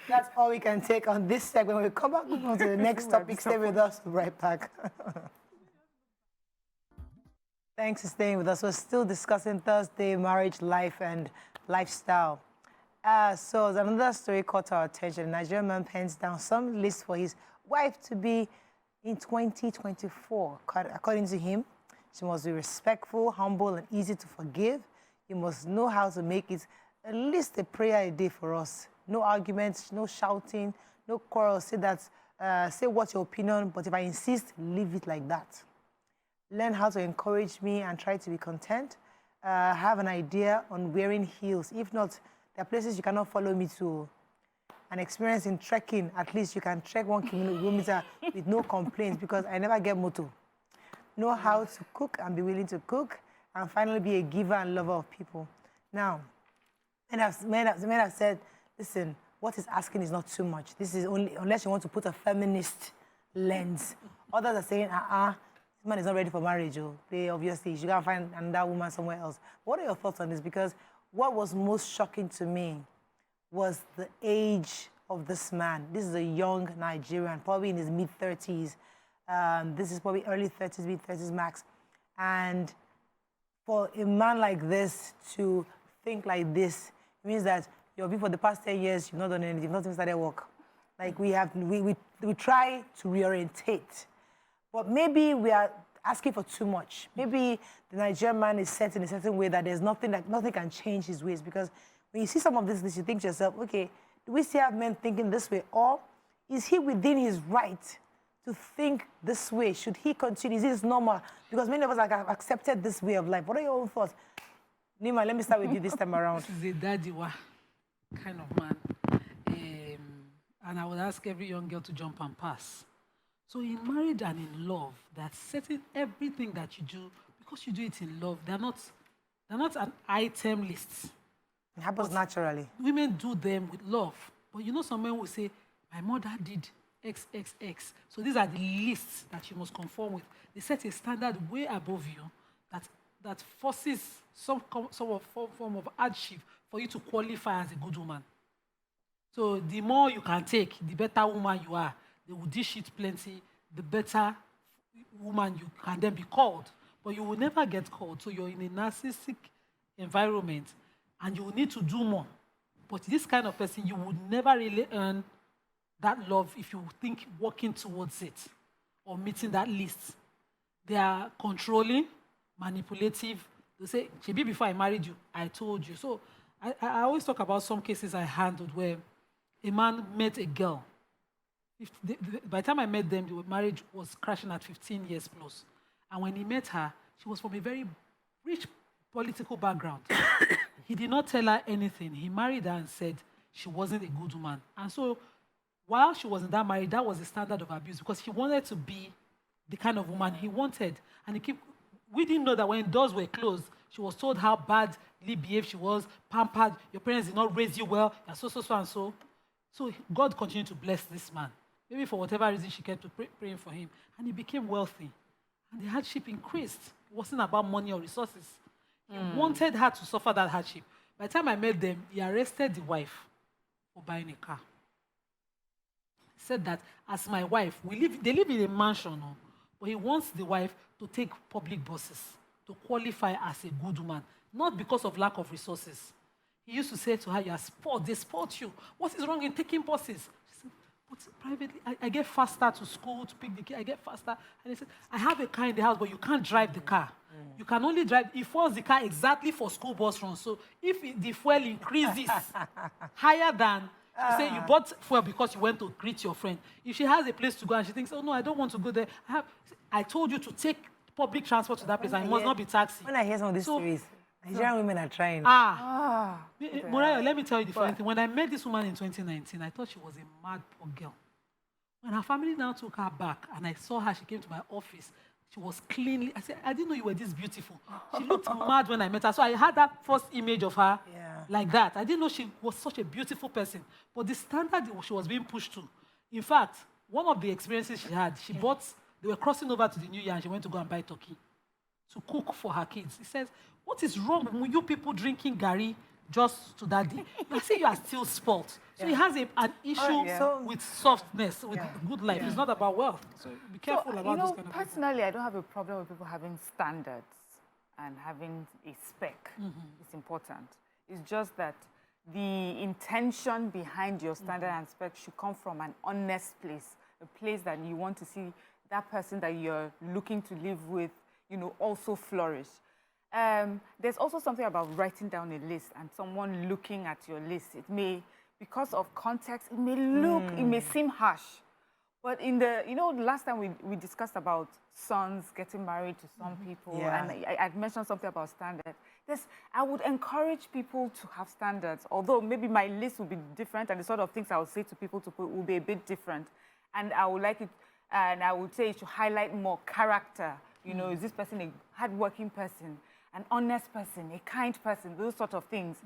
[SPEAKER 1] That's all we can take on this segment. We'll come back on to the next topic. Stay with us. We'll be right back. Thanks for staying with us. We're still discussing Thursday marriage, life, and lifestyle. So another story caught our attention. A Nigerian man pens down some list for his wife to be in 2024. According to him, she must be respectful, humble, and easy to forgive. You must know how to make it at least a prayer a day for us. No arguments, no shouting, no quarrels. Say what's your opinion, but if I insist, leave it like that. Learn how to encourage me and try to be content. Have an idea on wearing heels. If not, there are places you cannot follow me to. an experience in trekking, at least you can trek 1 kilometer with no complaints because I never get moto. Know how to cook and be willing to cook, and finally be a giver and lover of people. Now, men have said, listen, what he's asking is not too much. This is only, unless you want to put a feminist lens. Others are saying, this man is not ready for marriage. Obviously, you should go and find another woman somewhere else. What are your thoughts on this? Because what was most shocking to me was the age of this man. This is a young Nigerian, probably in his mid-30s. This is probably early 30s, mid-30s max. And for a man like this to think like this, it means that you've been for the past 10 years, you've not done anything, you've not even started work. Like we try to reorientate. But maybe we are asking for too much. Maybe the Nigerian man is set in a certain way that there's nothing can change his ways. Because when you see some of this, you think to yourself, okay, do we still have men thinking this way? Or is he within his right to think this way? Should he continue? Is this normal? Because many of us have accepted this way of life. What are your own thoughts? Nima, let me start with you this time around.
[SPEAKER 2] He's a daddy-wa kind of man. And I would ask every young girl to jump and pass. So in marriage and in love, that's setting everything that you do, because you do it in love, they're not an item list.
[SPEAKER 1] It happens naturally.
[SPEAKER 2] Women do them with love. But you know, some men will say, my mother did XXX. So these are the lists that you must conform with. They set a standard way above you that forces some form of hardship for you to qualify as a good woman. So the more you can take, the better woman you are. They will dish it plenty, the better woman you can then be called. But you will never get called. So you're in a narcissistic environment and you will need to do more. But this kind of person, you would never really earn that love if you think working towards it or meeting that list. They are controlling, manipulative. They say, Chibi, before I married you, I told you. So I always talk about some cases I handled where a man met a girl. By the time I met them, the marriage was crashing at 15 years plus. And when he met her, she was from a very rich political background. He did not tell her anything. He married her and said she wasn't a good woman. And so while she was in that marriage, that was the standard of abuse because he wanted to be the kind of woman he wanted. And we didn't know that when doors were closed, she was told how badly behaved she was, pampered, your parents did not raise you well, and so, and so. So God continued to bless this man. Maybe for whatever reason, she kept praying for him. And he became wealthy. And the hardship increased. It wasn't about money or resources. He wanted her to suffer that hardship. By the time I met them, he arrested the wife for buying a car. He said that as my wife, they live in a mansion, but he wants the wife to take public buses to qualify as a good woman, not because of lack of resources. He used to say to her, "You are sport, they sport you. What is wrong in taking buses?" She said, "But privately, I get faster to school, to pick the kid, I get faster." And he said, "I have a car in the house, but you can't drive the car. You can only drive, he fuels the car exactly for school bus runs. So if the fuel increases higher than, say you bought fuel because you went to greet your friend. If she has a place to go and she thinks, oh no, I don't want to go there. I told you to take public transport to that place and it must not be taxi."
[SPEAKER 1] When I hear some of these stories, Nigerian women are trying.
[SPEAKER 2] Moriah, let me tell you the funny thing. When I met this woman in 2019, I thought she was a mad poor girl. When her family now took her back and I saw her, she came to my office. She was cleanly. I said, "I didn't know you were this beautiful." She looked mad when I met her. So I had that first image of her like that. I didn't know she was such a beautiful person. But the standard she was being pushed to. In fact, one of the experiences she had, they were crossing over to the New Year and she went to go and buy turkey to cook for her kids. He says, "What is wrong with you people drinking gari just to that day? I say you are still spoiled." So he has an issue with softness, with good life. It's not about wealth. So be careful about this kind of people.
[SPEAKER 3] Personally, I don't have a problem with people having standards and having a spec. It's important. It's just that the intention behind your standard and spec should come from an honest place, a place that you want to see that person that you're looking to live with, also flourish. There's also something about writing down a list and someone looking at your list. It may, because of context, it may seem harsh. But in the, last time we discussed about sons getting married to some people,
[SPEAKER 1] Yeah.
[SPEAKER 3] and I'd mentioned something about standards. I would encourage people to have standards, although maybe my list will be different and the sort of things I would say to people will be a bit different. And I would like it, and I would say it should highlight more character. Is this person a hardworking person, an honest person, a kind person? Those sort of things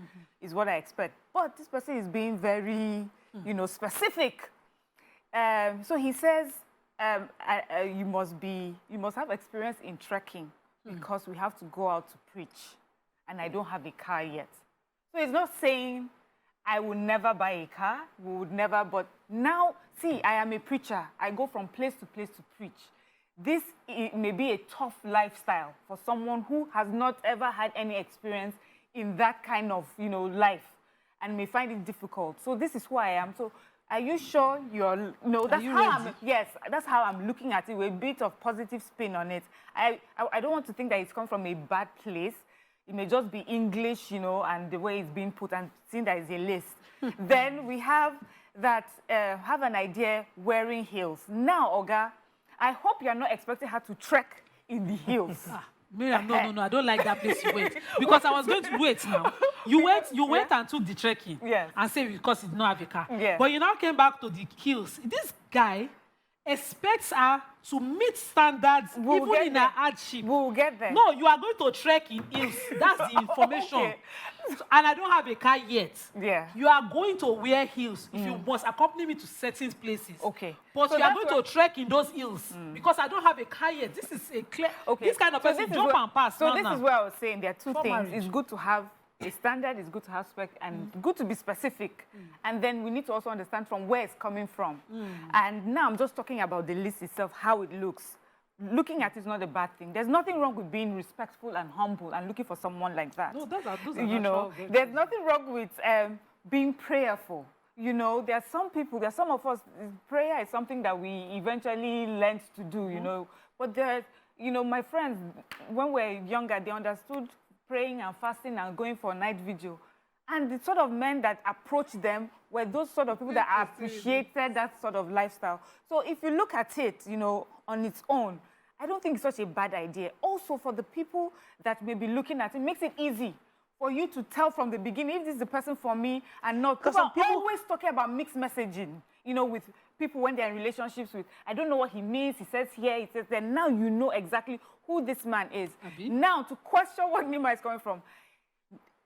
[SPEAKER 3] is what I expect. But this person is being very, specific. So he says, you must have experience in trekking because we have to go out to preach, and I don't have a car yet. So he's not saying I will never buy a car, we would never, but now, see, I am a preacher. I go from place to place to preach. This may be a tough lifestyle for someone who has not ever had any experience in that kind of, life, and may find it difficult. So this is who I am. So are you sure you're, yes, that's how I'm looking at it, with a bit of positive spin on it. I don't want to think that it's come from a bad place. It may just be English, and the way it's being put, and seeing that is a list. Then we have that, have an idea wearing heels. Now, Oga, I hope you're not expecting her to trek in the heels.
[SPEAKER 2] Miriam, no, I don't like that place you went. Because I was going to wait now. You went and took the trekking.
[SPEAKER 3] Yes.
[SPEAKER 2] And say because you did not have a car.
[SPEAKER 3] Yes.
[SPEAKER 2] But you now came back to the hills. This guy expects her to meet standards even in her hardship.
[SPEAKER 3] We'll get there.
[SPEAKER 2] No, you are going to trek in hills. That's the information.
[SPEAKER 3] Okay.
[SPEAKER 2] And I don't have a car yet.
[SPEAKER 3] Yeah.
[SPEAKER 2] You are going to wear heels if you must accompany me to certain places.
[SPEAKER 3] Okay.
[SPEAKER 2] But
[SPEAKER 3] So
[SPEAKER 2] you are
[SPEAKER 3] that's
[SPEAKER 2] going to trek in those hills because I don't have a car yet. This is a clear.
[SPEAKER 3] Okay.
[SPEAKER 2] This kind of person jump and pass.
[SPEAKER 3] So this is where I was saying there are two
[SPEAKER 2] For
[SPEAKER 3] things.
[SPEAKER 2] marriage.
[SPEAKER 3] It's good to have a standard, it's good to have spec, and good to be specific. And then we need to also understand from where it's coming from. And now I'm just talking about the list itself, how it looks. Looking at it is not a bad thing. There's nothing wrong with being respectful and humble and looking for someone like that.
[SPEAKER 2] No, those are
[SPEAKER 3] natural. There's nothing wrong with being prayerful. There are some of us, prayer is something that we eventually learned to do, But there, my friends, when we were younger, they understood praying and fasting and going for a night vigil. And the sort of men that approached them were those sort of people that appreciated that sort of lifestyle. So if you look at it, on its own, I don't think it's such a bad idea. Also, for the people that may be looking at it, makes it easy for you to tell from the beginning if this is the person for me and not. Because people are always talking about mixed messaging, with people when they're in relationships with, I don't know what he means, he says here, he says there. Now you know exactly who this man is. Now, to question what Nima is coming from,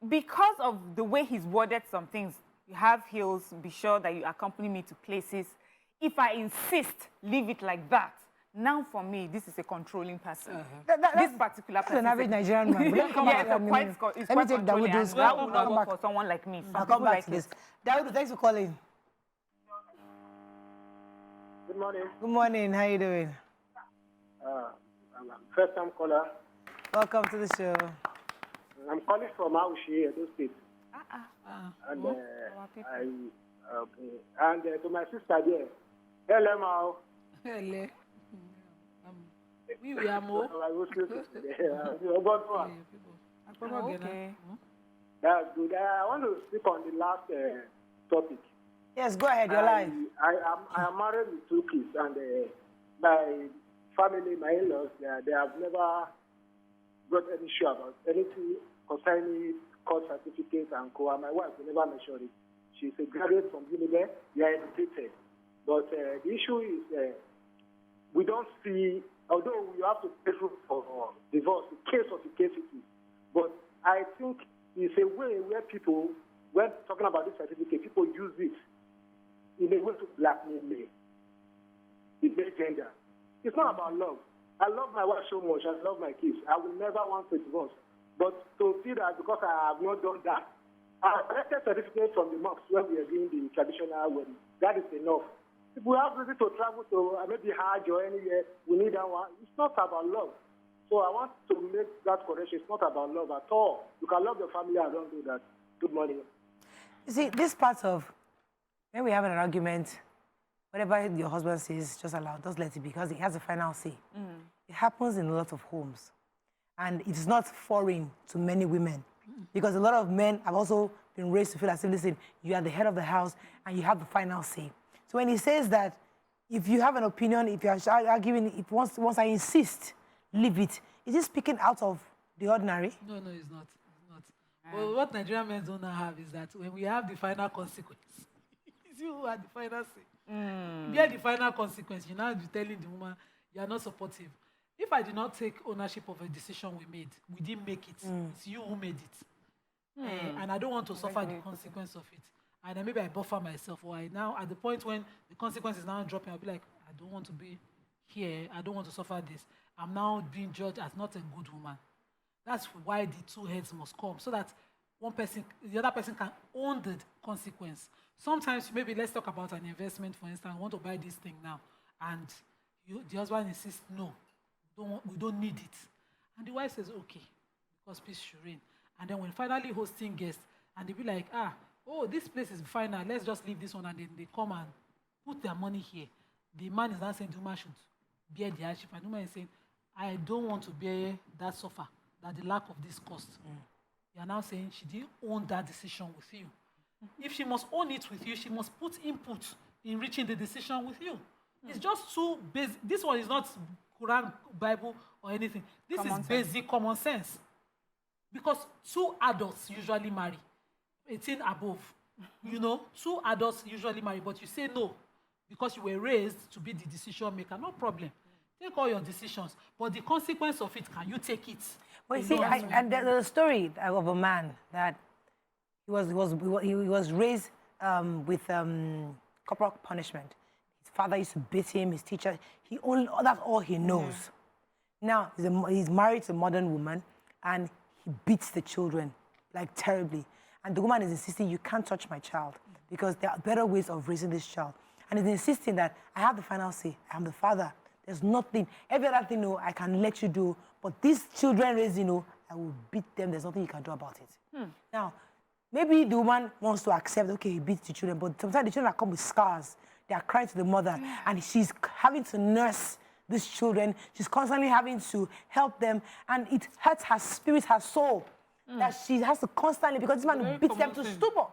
[SPEAKER 3] because of the way he's worded some things, you have heels, be sure that you accompany me to places. If I insist, leave it like that. Now, for me, this is a controlling person. This particular person.
[SPEAKER 1] An average Nigerian man.
[SPEAKER 3] Let me take
[SPEAKER 1] Dawood.
[SPEAKER 3] That would not work for someone like me.
[SPEAKER 1] I'll come back to this. Dawood, thanks for calling.
[SPEAKER 5] Good morning.
[SPEAKER 1] Good morning. How you doing?
[SPEAKER 5] I'm a first-time caller.
[SPEAKER 1] Welcome to the show.
[SPEAKER 5] I'm calling from Aushi, Edo State. And to my sister there, hello, Mao.
[SPEAKER 2] Hello. We are more.
[SPEAKER 3] Okay.
[SPEAKER 5] That's good. I want to speak on the last topic.
[SPEAKER 1] Yes, go ahead. You're live.
[SPEAKER 5] I am married with 2 kids, and my family, my in-laws, they have never got any issue about anything concerning court certificates and co. My wife will never mention it. She's a graduate from Univer. We are educated. But the issue is we don't see, although you have to pay for divorce, case of the case it is. But I think it's a way where people, when talking about this certificate, people use it in a way to blackmail me. It's very gender. It's not about love. I love my wife so much. I love my kids. I will never want to divorce. But to see that because I have not done that, I collected certificates from the mosques when we are doing the traditional wedding. That is enough. If we have reason to travel to maybe Hajj or anywhere, we need that one. It's not about love. So I want to make that correction. It's not about love at all. You can love your family and don't do that. Good morning.
[SPEAKER 1] You see, this part of when we have an argument, whatever your husband says, just allow, just let it be, because he has a final say. It happens in a lot of homes. And it is not foreign to many women, because a lot of men have also been raised to feel as if, listen, you are the head of the house and you have the final say. So when he says that if you have an opinion, if you are arguing, if once I insist, leave it. Is it speaking out of the ordinary?
[SPEAKER 2] No, it's not. It's not. But what Nigerian men don't have is that when we have the final consequence, it's you who are the final say. If you have the final consequence, you now be telling the woman you are not supportive. If I did not take ownership of a decision we made, we didn't make it. It's you who made it. And I don't want to suffer the consequence of it. And then maybe I buffer myself, or I now, at the point when the consequence is now dropping, I'll be like, I don't want to be here. I don't want to suffer this. I'm now being judged as not a good woman. That's why the two heads must come, so that one person, the other person can own the consequence. Sometimes, maybe let's talk about an investment, for instance, I want to buy this thing now, and the husband insists, no, we don't need it. And the wife says, okay, because peace should reign. And then when finally hosting guests, and they be like, oh, this place is fine now, let's just leave this one, and then they come and put their money here. The man is now saying the woman should bear the hardship, and the woman is saying, I don't want to bear that suffer, that the lack of this cost. You are now saying she didn't own that decision with you. If she must own it with you, she must put input in reaching the decision with you. It's just too basic. This one is not Quran, Bible, or anything. This is basic common sense. Because two adults usually marry, 18 above. You know, two adults usually marry, but you say no because you were raised to be the decision maker. No problem. Take all your decisions, but the consequence of it, can you take it?
[SPEAKER 1] Well, you see, and there's a story of a man that he was raised with corporal punishment. His father used to beat him, his teacher. That's all he knows. Now, he's married to a modern woman, and he beats the children, like, terribly. And the woman is insisting, you can't touch my child, because there are better ways of raising this child. And he's insisting that I have the final say. I am the father. There's nothing. Every other thing, no, I can let you do. But these children raised, I will beat them. There's nothing you can do about it. Now, maybe the woman wants to accept, okay, he beats the children, but sometimes the children come with scars. They are crying to the mother, and she's having to nurse these children. She's constantly having to help them, and it hurts her spirit, her soul, that she has to constantly, because this man beats them to stupor.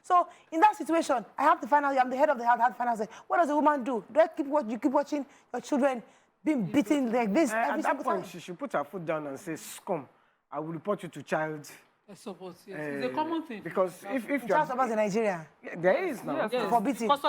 [SPEAKER 1] So in that situation, I have the final, I'm the head of the house, I have the final say. What does a woman do? Do I keep watching your children being beaten like this every
[SPEAKER 4] single time? At that point,
[SPEAKER 1] time?
[SPEAKER 4] she should put her foot down and say, scum, I will report you to child.
[SPEAKER 2] Support, yes. It's a common thing.
[SPEAKER 4] Because if you
[SPEAKER 1] child support in Nigeria,
[SPEAKER 4] there is now.
[SPEAKER 2] Yes.
[SPEAKER 1] For beating.
[SPEAKER 4] If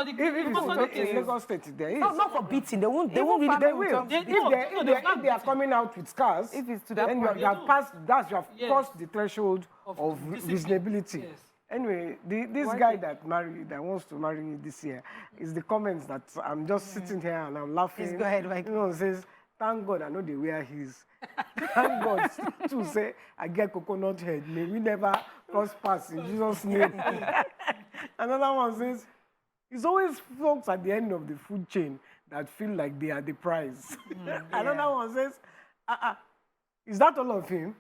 [SPEAKER 4] in Lagos State, there is.
[SPEAKER 1] No, not for beating. They won't really.
[SPEAKER 4] They will. If they are coming out with scars,
[SPEAKER 3] if it's to that
[SPEAKER 4] then
[SPEAKER 3] point,
[SPEAKER 4] you have crossed the threshold of reasonability.
[SPEAKER 2] Yes.
[SPEAKER 4] Anyway, this guy that wants to marry this year, is the comments that I'm just sitting here and I'm laughing.
[SPEAKER 1] Please go ahead, Mike.
[SPEAKER 4] Says, thank God I know they wear his. Thank God to say, I get coconut head. May we never cross paths in Jesus' name. Another one says, it's always folks at the end of the food chain that feel like they are the prize. Another one says, is that all of him?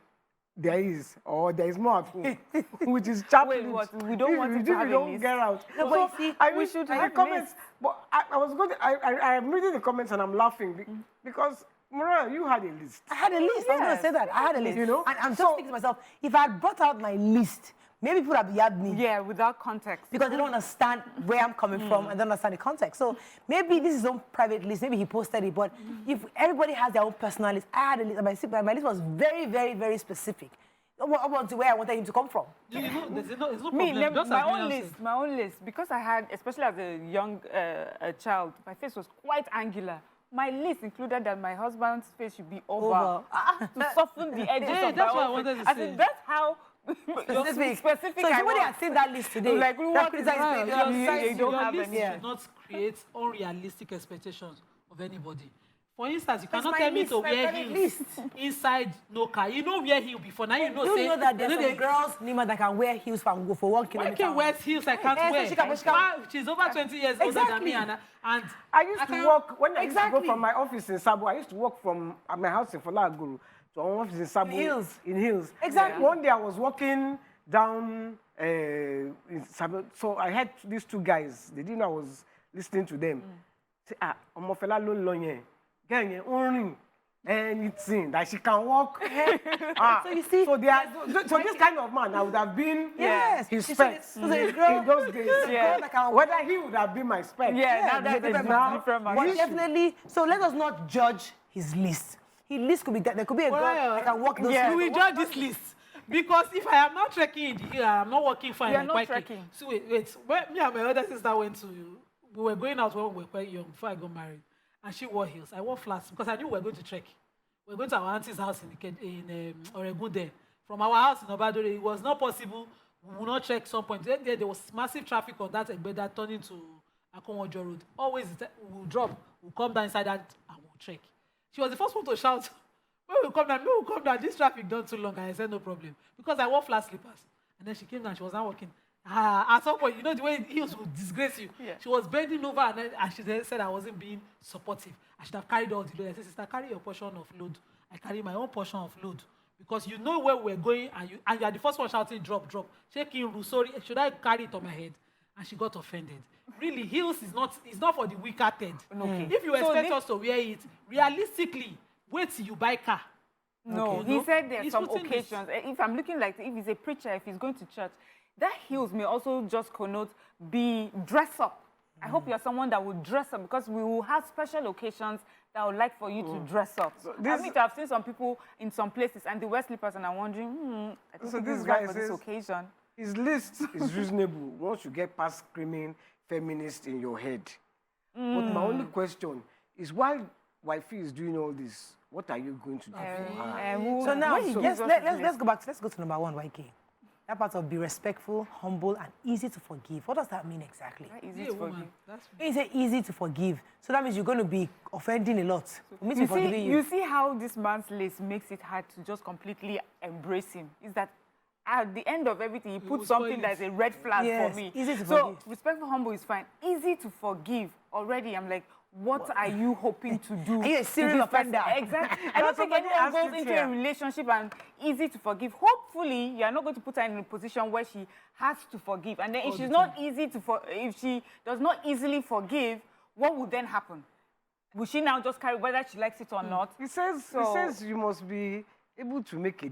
[SPEAKER 4] There is, or there is more at home, which is chaplain.
[SPEAKER 3] Wait, what? We don't want to have a list.
[SPEAKER 4] Get out.
[SPEAKER 1] No, but see,
[SPEAKER 3] we should have
[SPEAKER 4] comments. But I'm reading the comments and I'm laughing because, Mariah, you had a list.
[SPEAKER 1] I had a list.
[SPEAKER 3] Yes.
[SPEAKER 1] I was going to say that. I had a list.
[SPEAKER 4] You know?
[SPEAKER 1] And I'm just thinking to myself, if I had brought out my list, maybe people would have yabbed me.
[SPEAKER 3] Yeah, without context.
[SPEAKER 1] Because they don't understand where I'm coming from and don't understand the context. So maybe this is his own private list. Maybe he posted it. But if everybody has their own personal list, I had a list. And my list was very, very, very specific. I want to where I wanted him to come from.
[SPEAKER 2] There's no
[SPEAKER 3] Me,
[SPEAKER 2] problem. Just
[SPEAKER 3] my own list, because I had, especially as a young child, my face was quite angular. My list included that my husband's face should be oval. To soften the edges of
[SPEAKER 2] that's what I
[SPEAKER 3] my
[SPEAKER 2] wanted
[SPEAKER 3] face.
[SPEAKER 2] to
[SPEAKER 3] I
[SPEAKER 2] say.
[SPEAKER 3] think that's how specific
[SPEAKER 1] So if somebody had seen that list today,
[SPEAKER 3] like, what is that?
[SPEAKER 2] Your
[SPEAKER 3] don't
[SPEAKER 2] list
[SPEAKER 3] have any.
[SPEAKER 2] should not create unrealistic expectations of anybody. For instance, you
[SPEAKER 1] That's
[SPEAKER 2] cannot
[SPEAKER 1] my
[SPEAKER 2] tell me
[SPEAKER 1] list,
[SPEAKER 2] to
[SPEAKER 1] my
[SPEAKER 2] wear
[SPEAKER 1] private
[SPEAKER 2] heels
[SPEAKER 1] list.
[SPEAKER 2] inside no car. You know where heel before. Now you know.
[SPEAKER 1] you know that there's some girls, Nima, that can wear heels for 1 kilometer.
[SPEAKER 2] I can wear heels. I can't
[SPEAKER 1] Yes,
[SPEAKER 2] wear. She's over 20 years older than me, and
[SPEAKER 4] I used to walk, when I used to go
[SPEAKER 1] Exactly.
[SPEAKER 4] from my office in Sabo, I used to walk from my house in Falaguru to our office in Sabo.
[SPEAKER 1] In heels.
[SPEAKER 4] Exactly. One day I was walking down in Sabo, so I had these two guys. They didn't know I was listening to them. Say, Omofela lo lonye. anything, that she can walk.
[SPEAKER 1] So you see,
[SPEAKER 4] so this kind of man, I would have been his spec
[SPEAKER 1] so the girl,
[SPEAKER 4] in those days.
[SPEAKER 1] girl that can
[SPEAKER 4] Whether he would have been my spec.
[SPEAKER 3] Now that's a different
[SPEAKER 1] but
[SPEAKER 3] matter.
[SPEAKER 1] definitely. So let us not judge his list. His list could be there could be a girl that can walk those.
[SPEAKER 2] You will judge this list. Because if I am not trekking in the hill, I am not walking fine.
[SPEAKER 3] You are not trekking.
[SPEAKER 2] So wait. When me and my other sister went to, we were going out when we were quite young before I got married, and she wore heels. I wore flats because I knew we were going to trek. We were going to our auntie's house in Oregon. There, from our house in Obadore, it was not possible. We would not trek some point. Then there was massive traffic on that Egbeda turning to Akonwojo Road. Always we will drop, we'll come down inside that and we'll trek. She was the first one to shout. When we come down, this traffic done too long. And I said, no problem. Because I wore flat slippers. And then she came down, she was not walking. At some point, you know the way heels would disgrace you. Yeah. She was bending over and she said I wasn't being supportive. I should have carried all the load. I said, sister, carry your portion of load. I carry my own portion of load. Because you know where we're going and you are the first one shouting, drop. Shaking, sorry, should I carry it on my head? And she got offended. Really, heels is not for the weak-hearted. Okay. If you expect us to wear it, realistically, wait till you buy car.
[SPEAKER 3] No, he said there are some occasions. If I'm looking like, if he's a preacher, if he's going to church, that heels may also just connote be dress up. I hope you're someone that will dress up because we will have special occasions that I would like for you to dress up. So I've seen some people in some places and they wear slippers and I'm wondering, I think this guy for this occasion.
[SPEAKER 4] His list is reasonable once you get past screaming feminist in your head. But my only question is why wifey is doing all this, what are you going to do for her?
[SPEAKER 1] So now, let's go to number one, YK. That part of be respectful, humble, and easy to forgive. What does that mean exactly?
[SPEAKER 3] Easy to forgive.
[SPEAKER 1] When you say easy to forgive, so that means you're going to be offending a lot.
[SPEAKER 3] You see how this man's list makes it hard to just completely embrace him. Is that at the end of everything, he puts something that's a red flag for me.
[SPEAKER 1] Easy to forgive.
[SPEAKER 3] So respectful, humble is fine. Easy to forgive. Already, I'm like, what are you hoping to do?
[SPEAKER 1] Are you a serial offender?
[SPEAKER 3] Exactly. I don't think anyone goes into a relationship and easy to forgive. Hopefully, you're not going to put her in a position where she has to forgive. And then if she's not easy to if she does not easily forgive, what would then happen? Will she now just carry whether she likes it or not?
[SPEAKER 4] He says you must be able to make a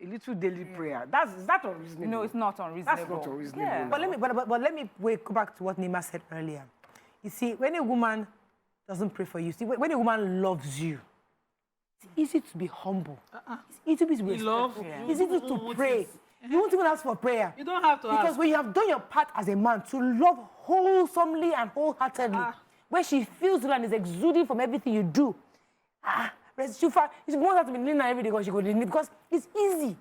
[SPEAKER 4] little daily prayer. Is that unreasonable?
[SPEAKER 3] No, it's not unreasonable.
[SPEAKER 4] That's not unreasonable.
[SPEAKER 1] Yeah. But let me go back to what Nima said earlier. You see, when a woman doesn't pray for you, see, when a woman loves you, it's easy to be humble. It's easy to be respectful. It's easy to pray. You won't even ask for prayer.
[SPEAKER 2] You don't have to ask.
[SPEAKER 1] Because when you have done your part as a man to love wholesomely and wholeheartedly, where she feels and is exuding from everything you do, she won't have to be kneeling every day because she could kneel because it's easy.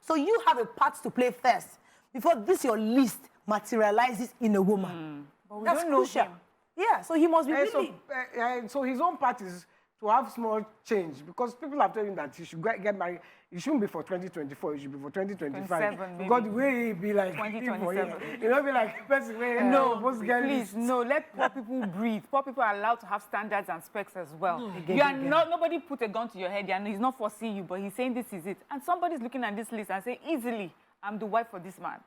[SPEAKER 1] So you have a part to play first before your list materializes in a woman.
[SPEAKER 3] But we
[SPEAKER 1] That's
[SPEAKER 3] don't know
[SPEAKER 1] crucial.
[SPEAKER 3] him.
[SPEAKER 1] Yeah, so he must be really...
[SPEAKER 4] So his own part is to have small change because people are telling him that he should get married. It shouldn't be for 2024, it should be for 2025. Because the way he be like...
[SPEAKER 3] 2027.
[SPEAKER 4] It will be like...
[SPEAKER 3] Please, let poor people breathe. Poor people are allowed to have standards and specs as well. Nobody put a gun to your head and he's not forcing you, but he's saying this is it. And somebody's looking at this list and saying, easily, I'm the wife for this man.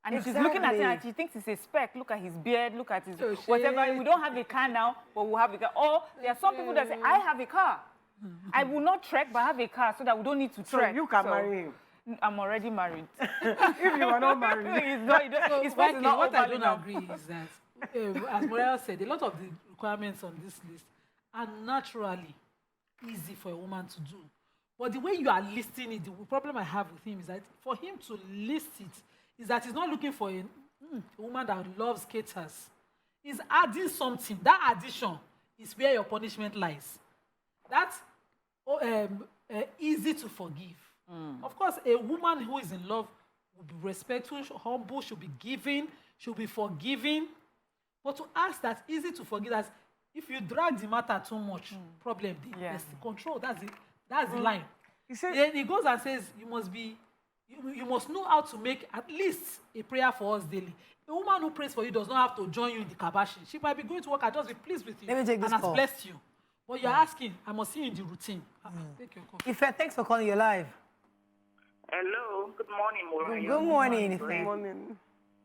[SPEAKER 3] And if she's looking at him and she thinks it's a speck, look at his beard, look at his whatever. We don't have a car now, but we'll have a car. Or there are some people that say, I have a car. I will not trek, but I have a car so that we don't need to trek.
[SPEAKER 4] So you can marry him.
[SPEAKER 3] I'm already married.
[SPEAKER 4] If you are not married.
[SPEAKER 2] What I don't agree is that, as Morel said, a lot of the requirements on this list are naturally easy for a woman to do. But the way you are listing it, the problem I have with him is that for him to list it, is that he's not looking for a woman that loves skaters. He's adding something. That addition is where your punishment lies. That's easy to forgive. Of course, a woman who is in love will be respectful, humble, should be giving, should be forgiving. But to ask that easy to forgive, that's if you drag the matter too much, problem, there's the control. That's the line. Then he goes and says, you must know how to make at least a prayer for us daily. A woman who prays for you does not have to join you in the kabashi. She might be going to work and just be pleased with you.
[SPEAKER 1] Let me take this
[SPEAKER 2] and
[SPEAKER 1] call.
[SPEAKER 2] has blessed you. But you're asking, I must see you in the routine. Take your call.
[SPEAKER 1] Ife, thanks for calling. You're live.
[SPEAKER 6] Hello. Good morning, Maureen.
[SPEAKER 1] Good morning, Ife.
[SPEAKER 4] Good morning.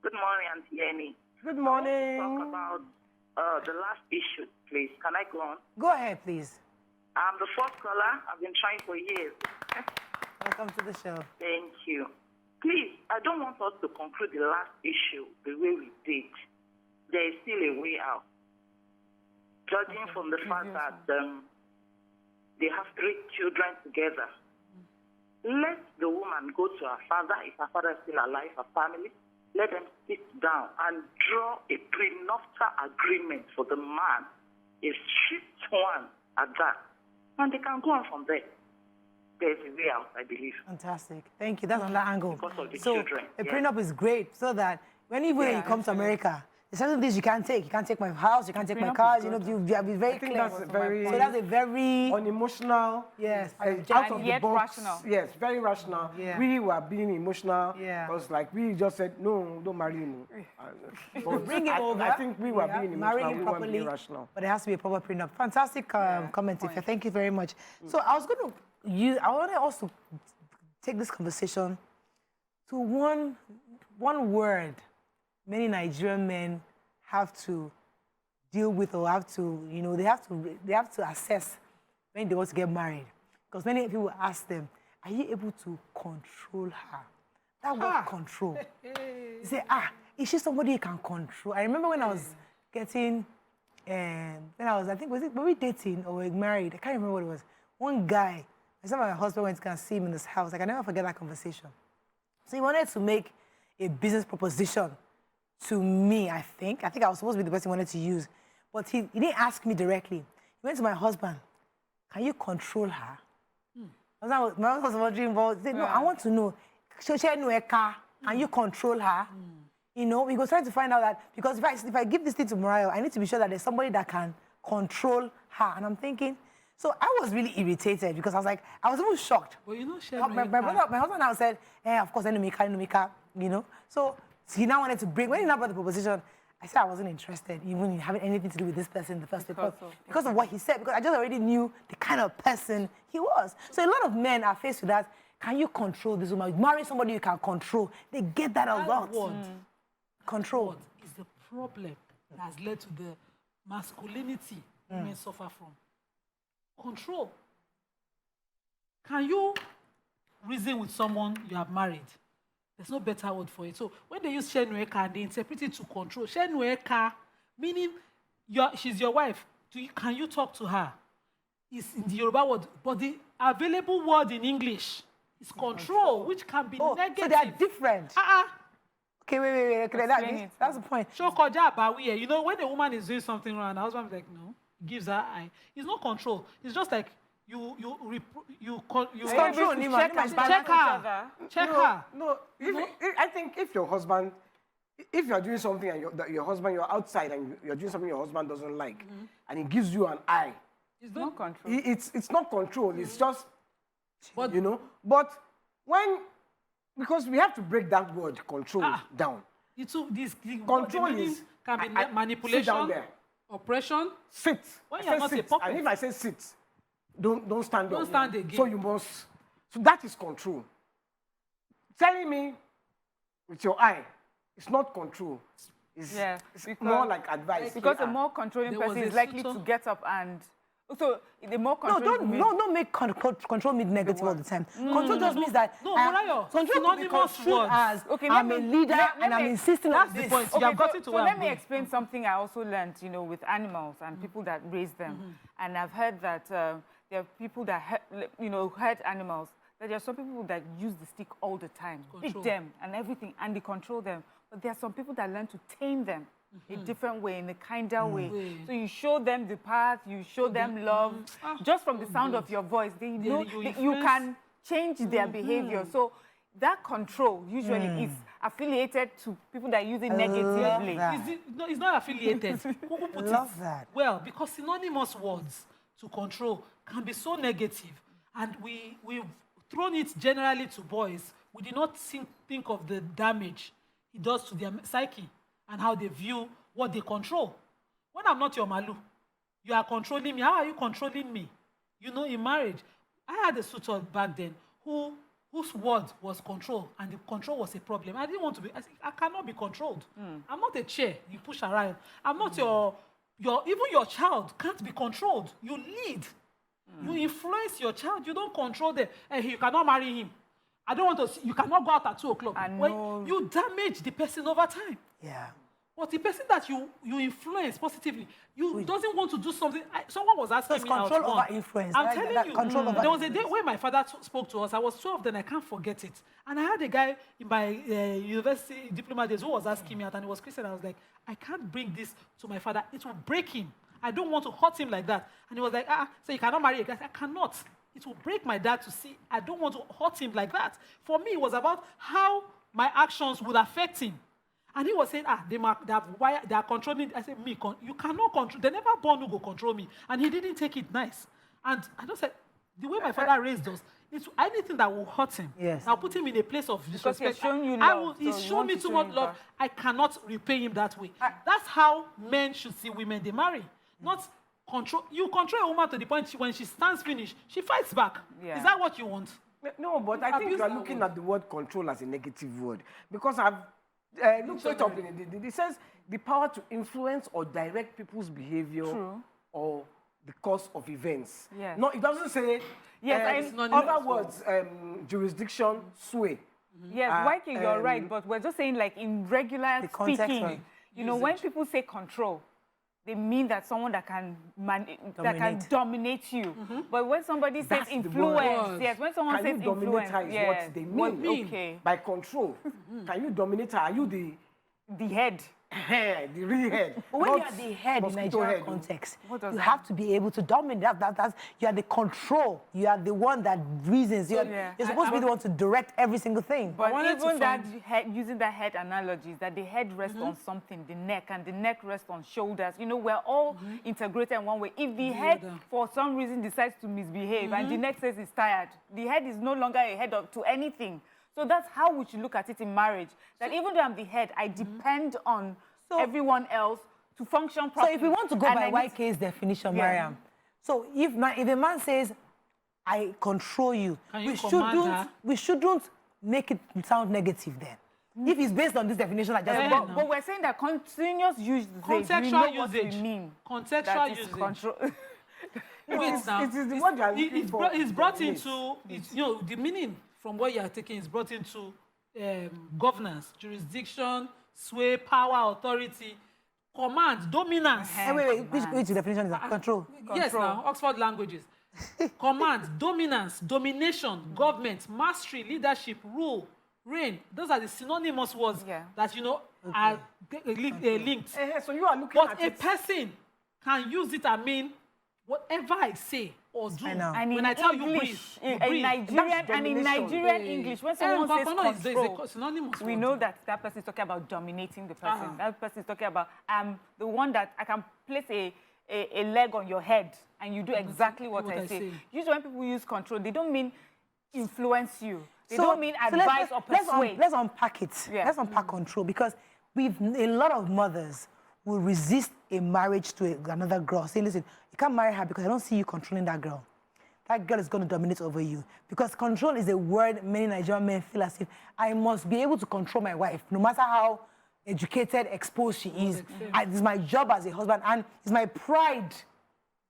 [SPEAKER 6] Good morning, Auntie Annie.
[SPEAKER 4] Good morning.
[SPEAKER 6] Talk about the last issue, please. Can I go on?
[SPEAKER 1] Go ahead, please.
[SPEAKER 6] I'm the first caller. I've been trying for years.
[SPEAKER 1] Welcome to the show.
[SPEAKER 6] Thank you. Please, I don't want us to conclude the last issue the way we did. There is still a way out. Judging from the fact that they have 3 children together, let the woman go to her father, if her father is still alive, her family. Let them sit down and draw a prenuptial agreement for the man, a strict one at that. And they can go on from there. There's a way out, I believe.
[SPEAKER 1] Fantastic. Thank you. That's another angle.
[SPEAKER 6] Because of the
[SPEAKER 1] so
[SPEAKER 6] children.
[SPEAKER 1] a prenup is great so that when you come to America, there's certain things you can't take. You can't take my house, you can't take my cars, you know, you have to be very clear.
[SPEAKER 4] That's a very...
[SPEAKER 1] So that's a very...
[SPEAKER 4] unemotional.
[SPEAKER 1] Yes.
[SPEAKER 4] Out of the
[SPEAKER 3] yet
[SPEAKER 4] box.
[SPEAKER 3] rational.
[SPEAKER 4] Yes, very rational.
[SPEAKER 1] Yeah.
[SPEAKER 4] We were being emotional.
[SPEAKER 1] Yeah.
[SPEAKER 4] Because like we just said, no, don't marry him. But
[SPEAKER 1] Bring it over.
[SPEAKER 4] I think we were being
[SPEAKER 1] marry
[SPEAKER 4] emotional.
[SPEAKER 1] him
[SPEAKER 4] We weren't
[SPEAKER 1] properly,
[SPEAKER 4] being rational.
[SPEAKER 1] but it has to be a proper prenup. Fantastic comment, Ife. Thank you very much. So I was going to use... I want to also take this conversation to one word many Nigerian men have to deal with, or have to, you know, they have to assess when they want to get married. Because many people ask them, are you able to control her? That word control. They say, is she somebody you can control? I remember when I was getting, I think, were we dating or were we married? I can't remember what it was. One guy, myself and my husband went to go and see him in his house. I can never forget that conversation. So he wanted to make a business proposition to me, I think. I was supposed to be the person he wanted to use. But he didn't ask me directly. He went to my husband. Can you control her? My husband was wondering, he said, no, I want to know. Can you control her? You know, we was trying to find out that, because if I give this thing to Mariah, I need to be sure that there's somebody that can control her. And I'm thinking, so I was really irritated because I was like, I was even shocked.
[SPEAKER 2] Well, you know,
[SPEAKER 1] my husband now said, of course, Enomika, you know. So he now wanted to bring, when he now brought the proposition, I said I wasn't interested even in having anything to do with this person in the first place. Because of what he said, because I just already knew the kind of person he was. So a lot of men are faced with that. Can you control this woman? Marry somebody you can control. They get that a lot. Control.
[SPEAKER 2] What is the problem that has led to the masculinity women suffer from? Control. Can you reason with someone you have married? There's no better word for it. So when they use Shenueka, they interpret it to control. Shenueka, meaning she's your wife. Can you talk to her? It's in the Yoruba word, but the available word in English is control, which can be negative.
[SPEAKER 1] So they are different. Okay, wait. Okay, that's the point.
[SPEAKER 2] You know, when a woman is doing something wrong, the husband is like, no, gives her eye. It's not control. It's just like you
[SPEAKER 1] control.
[SPEAKER 2] Check her.
[SPEAKER 4] No. I think if your husband, if you're doing something and your husband, you're outside and you're doing something your husband doesn't like, and he gives you an eye,
[SPEAKER 3] it's not control.
[SPEAKER 4] It's not control. It's just, you know. But because we have to break that word control down.
[SPEAKER 2] Control can be manipulation,
[SPEAKER 4] sit down there.
[SPEAKER 2] Oppression.
[SPEAKER 4] Sit.
[SPEAKER 2] When you're not a puppet.
[SPEAKER 4] And if I say sit, don't stand up.
[SPEAKER 2] Don't stand again.
[SPEAKER 4] So you must. So that is control. Telling me with your eye, it's not control. It's more like advice.
[SPEAKER 3] Because a more controlling person is likely to get up and. So the more controlling.
[SPEAKER 1] Don't make control mean negative all the time. Control just means that.
[SPEAKER 2] Synonymous words.
[SPEAKER 1] As I'm a leader and I'm insisting on this.
[SPEAKER 3] So let me explain something I also learned, you know, with animals and people that raise them. And I've heard that there are people that hurt animals. That there are some people that use the stick all the time, beat them and everything, and they control them. But there are some people that learn to tame them. A different way, in a kinder way. So you show them the path, you show them love. Just from the sound of your voice, they know you can change their behavior. So that control usually is affiliated to people that use it negatively.
[SPEAKER 2] It's not affiliated.
[SPEAKER 1] I love that.
[SPEAKER 2] Well, because synonymous words to control can be so negative. And we've thrown it generally to boys. We did not think of the damage it does to their psyche and how they view what they control. When I'm not your Malu, you are controlling me. How are you controlling me? You know, in marriage, I had a suitor back then whose word was control, and the control was a problem. I didn't want to be, I cannot be controlled. I'm not a chair you push around. I'm not even your child can't be controlled. You lead. You influence your child. You don't control them. And you cannot marry him. I don't want to see, you cannot go out at 2 o'clock. When you damage the person over time.
[SPEAKER 1] Yeah.
[SPEAKER 2] But the person that you influence positively, you doesn't want to do something. Someone was asking me
[SPEAKER 1] control over influence.
[SPEAKER 2] I'm telling you,
[SPEAKER 1] control over
[SPEAKER 2] there was a day when my father spoke to us. I was 12 then, I can't forget it. And I had a guy in my university diploma days who was asking me out, and he was Christian. I was like, I can't bring this to my father. It will break him. I don't want to hurt him like that. And he was like, so you cannot marry a guy? I cannot. It will break my dad to see. I don't want to hurt him like that. For me, it was about how my actions would affect him. And he was saying, they are controlling. I said, you cannot control. They never born who go control me. And he didn't take it nice. And I just said, the way my father raised us, it's anything that will hurt him.
[SPEAKER 1] Yes.
[SPEAKER 2] I'll put him in a place of disrespect. He's shown me too much love. I cannot repay him that way. That's how men should see women they marry. Not control. You control a woman to the point when she stands finished, she fights back. Yeah. Is that what you want?
[SPEAKER 4] No, but I think you are looking at the word control as a negative word. Because I've looked it up. It says the power to influence or direct people's behavior or the course of events.
[SPEAKER 3] Yes.
[SPEAKER 4] No, it doesn't say, in other words, jurisdiction, sway.
[SPEAKER 3] Yes, YK, you're right, but we're just saying like in regular speaking, you know, when people say control, they mean that someone that can dominate you. But when somebody says influence, yes, when someone says influence,
[SPEAKER 4] what they mean.
[SPEAKER 3] Okay.
[SPEAKER 4] By control, can you dominate her? Are you
[SPEAKER 3] the head?
[SPEAKER 4] The real head.
[SPEAKER 1] But when you are the head in Nigerian context, you have to be able to dominate. You are the control. You are the one that reasons. You're supposed to be the one to direct every single thing.
[SPEAKER 3] But even that using that head analogy, is that the head rests on something, the neck, and the neck rests on shoulders. You know, we're all integrated in one way. If the head, for some reason, decides to misbehave and the neck says it's tired, the head is no longer a head to anything. So that's how we should look at it in marriage. That even though I'm the head, I depend on everyone else to function properly.
[SPEAKER 1] So if we want to go by YK's definition, Mariam, so if a man says, I control you, we shouldn't make it sound negative then. If it's based on this definition, I just
[SPEAKER 3] but we're saying that continuous usage,
[SPEAKER 2] contextual usage.
[SPEAKER 3] What we mean.
[SPEAKER 2] Contextual usage.
[SPEAKER 3] Control.
[SPEAKER 2] It's brought into, the meaning from what you are taking is brought into governance, jurisdiction, sway, power, authority, command, dominance.
[SPEAKER 1] Which definition is that? Control.
[SPEAKER 2] Yes, now, Oxford languages. Command, dominance, domination, government, mastery, leadership, rule, reign. Those are the synonymous words that, are linked.
[SPEAKER 4] So you are looking at
[SPEAKER 2] a person can use it and mean whatever I say or do.
[SPEAKER 3] And
[SPEAKER 2] when I tell you breathe,
[SPEAKER 3] in Nigerian English, when someone says control, we know that person is talking about dominating the person. That person is talking about, the one that I can place a leg on your head and you do exactly what I say. Usually when people use control, they don't mean influence you. They don't mean advise or persuade.
[SPEAKER 1] Let's unpack it. Let's unpack control, because a lot of mothers will resist a marriage to another girl, saying, listen, you can't marry her because I don't see you controlling that girl. That girl is going to dominate over you. Because control is a word many Nigerian men feel as if I must be able to control my wife, no matter how educated, exposed she is. It's my job as a husband, and it's my pride.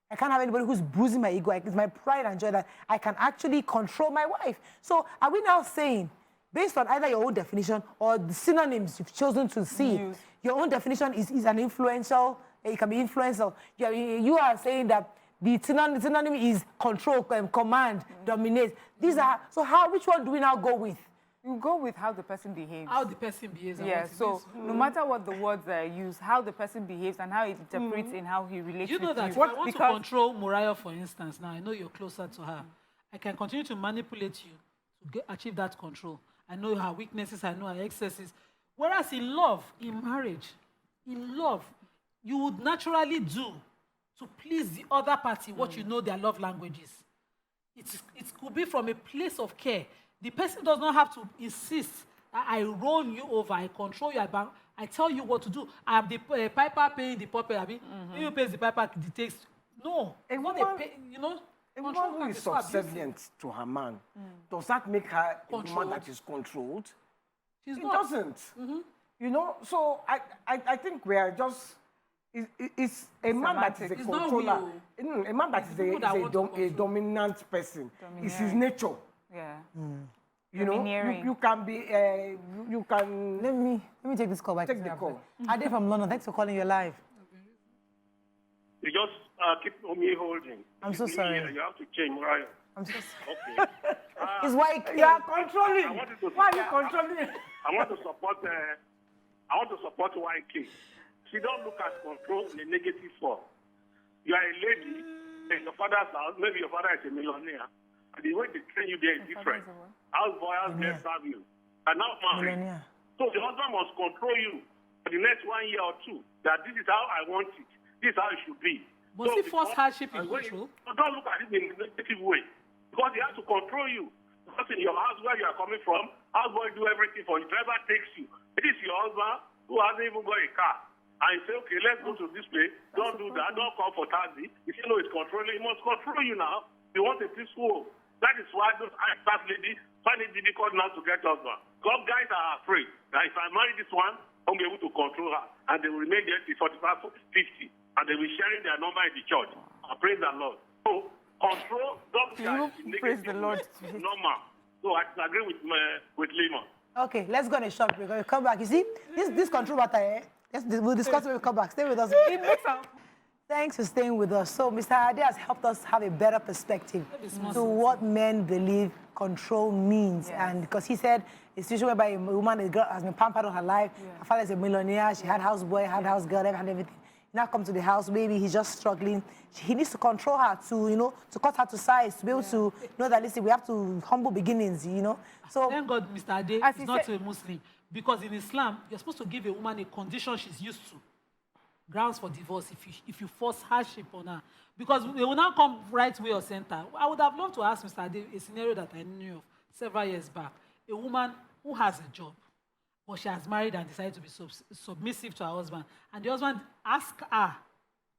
[SPEAKER 1] I can't have anybody who's bruising my ego. It's my pride and joy that I can actually control my wife. So are we now saying, based on either your own definition or the synonyms you've chosen to see, your own definition is an influential, it can be influential. You are saying that the synonym is control, command, dominate. These are, so which one do we now go with?
[SPEAKER 3] You go with how the person behaves.
[SPEAKER 2] How the person behaves.
[SPEAKER 3] So no matter what the words are used, how the person behaves and how it interprets in how he relates with you.
[SPEAKER 2] You know that if I want to control Moriah, for instance, now I know you're closer to her, I can continue to manipulate you to achieve that control. I know her weaknesses, I know her excesses. Whereas in love, in marriage, you would naturally do to please the other party what you know their love languages. It could be from a place of care. The person does not have to insist that I roll you over, I control you, I tell you what to do. I am the piper paying the puppet. You pay the piper, the takes. No. A woman
[SPEAKER 4] who is subservient to her man, does that make her a woman that is controlled? It doesn't. So I think we are just It's a man that is a
[SPEAKER 2] It's not
[SPEAKER 4] controller.
[SPEAKER 2] will.
[SPEAKER 4] A man that is
[SPEAKER 2] people that want to
[SPEAKER 4] a
[SPEAKER 2] control.
[SPEAKER 4] dominant person. It's his nature.
[SPEAKER 3] Yeah.
[SPEAKER 4] You know,
[SPEAKER 3] Domineering.
[SPEAKER 4] you can be, you can...
[SPEAKER 1] Let me take this call.
[SPEAKER 4] Take the call.
[SPEAKER 1] Ade from London, thanks for calling. You're live.
[SPEAKER 7] You just keep me holding.
[SPEAKER 1] I'm so sorry.
[SPEAKER 7] You have to change, right?
[SPEAKER 1] I'm so sorry.
[SPEAKER 7] Okay.
[SPEAKER 1] It's why
[SPEAKER 4] You are controlling.
[SPEAKER 7] I wanted to-
[SPEAKER 4] Why are you controlling?
[SPEAKER 7] I want to support YK. She don't look at control in a negative form. You are a lady in your father's house. Maybe your father is a millionaire. And the way they train you there is different. House boy, house girl serve you. And now married.
[SPEAKER 1] Millionaire.
[SPEAKER 7] So the husband must control you for the next 1 year or two. That this is how I want it. This is how it should be.
[SPEAKER 2] Must he force hardship in control?
[SPEAKER 7] Don't look at it in a negative way. Because he has to control you. Because in your house where you are coming from, house boy do everything for you. Driver takes you. It is your husband who hasn't even got a car. And you say, okay, let's go to this place. Don't do that. Don't call for taxi. You say, no, it's controlling. He must control you now. You want a peaceful home. That is why those high-class ladies find it difficult now to get husband. Because guys are afraid that if I marry this one, I'll be able to control her. And they will remain there till 45, 50. And they will be sharing their number in the church. I praise the Lord. So, control, don't
[SPEAKER 3] Praise the Lord.
[SPEAKER 7] normal. So, I agree with Lima.
[SPEAKER 1] Okay, let's go on a short break. We'll come back. You see, this control matter, eh? We'll discuss it when we come back. Stay with us. Thanks for staying with us. So, Mr. Ade has helped us have a better perspective to what men believe control means.
[SPEAKER 3] Yes.
[SPEAKER 1] And because he said, a situation whereby a woman, a girl, has been pampered all her life. Her father is a millionaire. She had houseboy, had house girl, had everything. Now come to the house, maybe he's just struggling. He needs to control her to, to cut her to size, to be able to know that, listen, we have to humble beginnings, So,
[SPEAKER 2] Thank God Mr. Ade
[SPEAKER 3] As
[SPEAKER 2] is
[SPEAKER 3] he
[SPEAKER 2] not
[SPEAKER 3] said-
[SPEAKER 2] a Muslim. Because in Islam, you're supposed to give a woman a condition she's used to. Grounds for divorce if you force hardship on her. Because they will now come right way or center. I would have loved to ask Mr. Ade a scenario that I knew of several years back. A woman who has a job, but she has married and decided to be submissive to her husband. And the husband asked her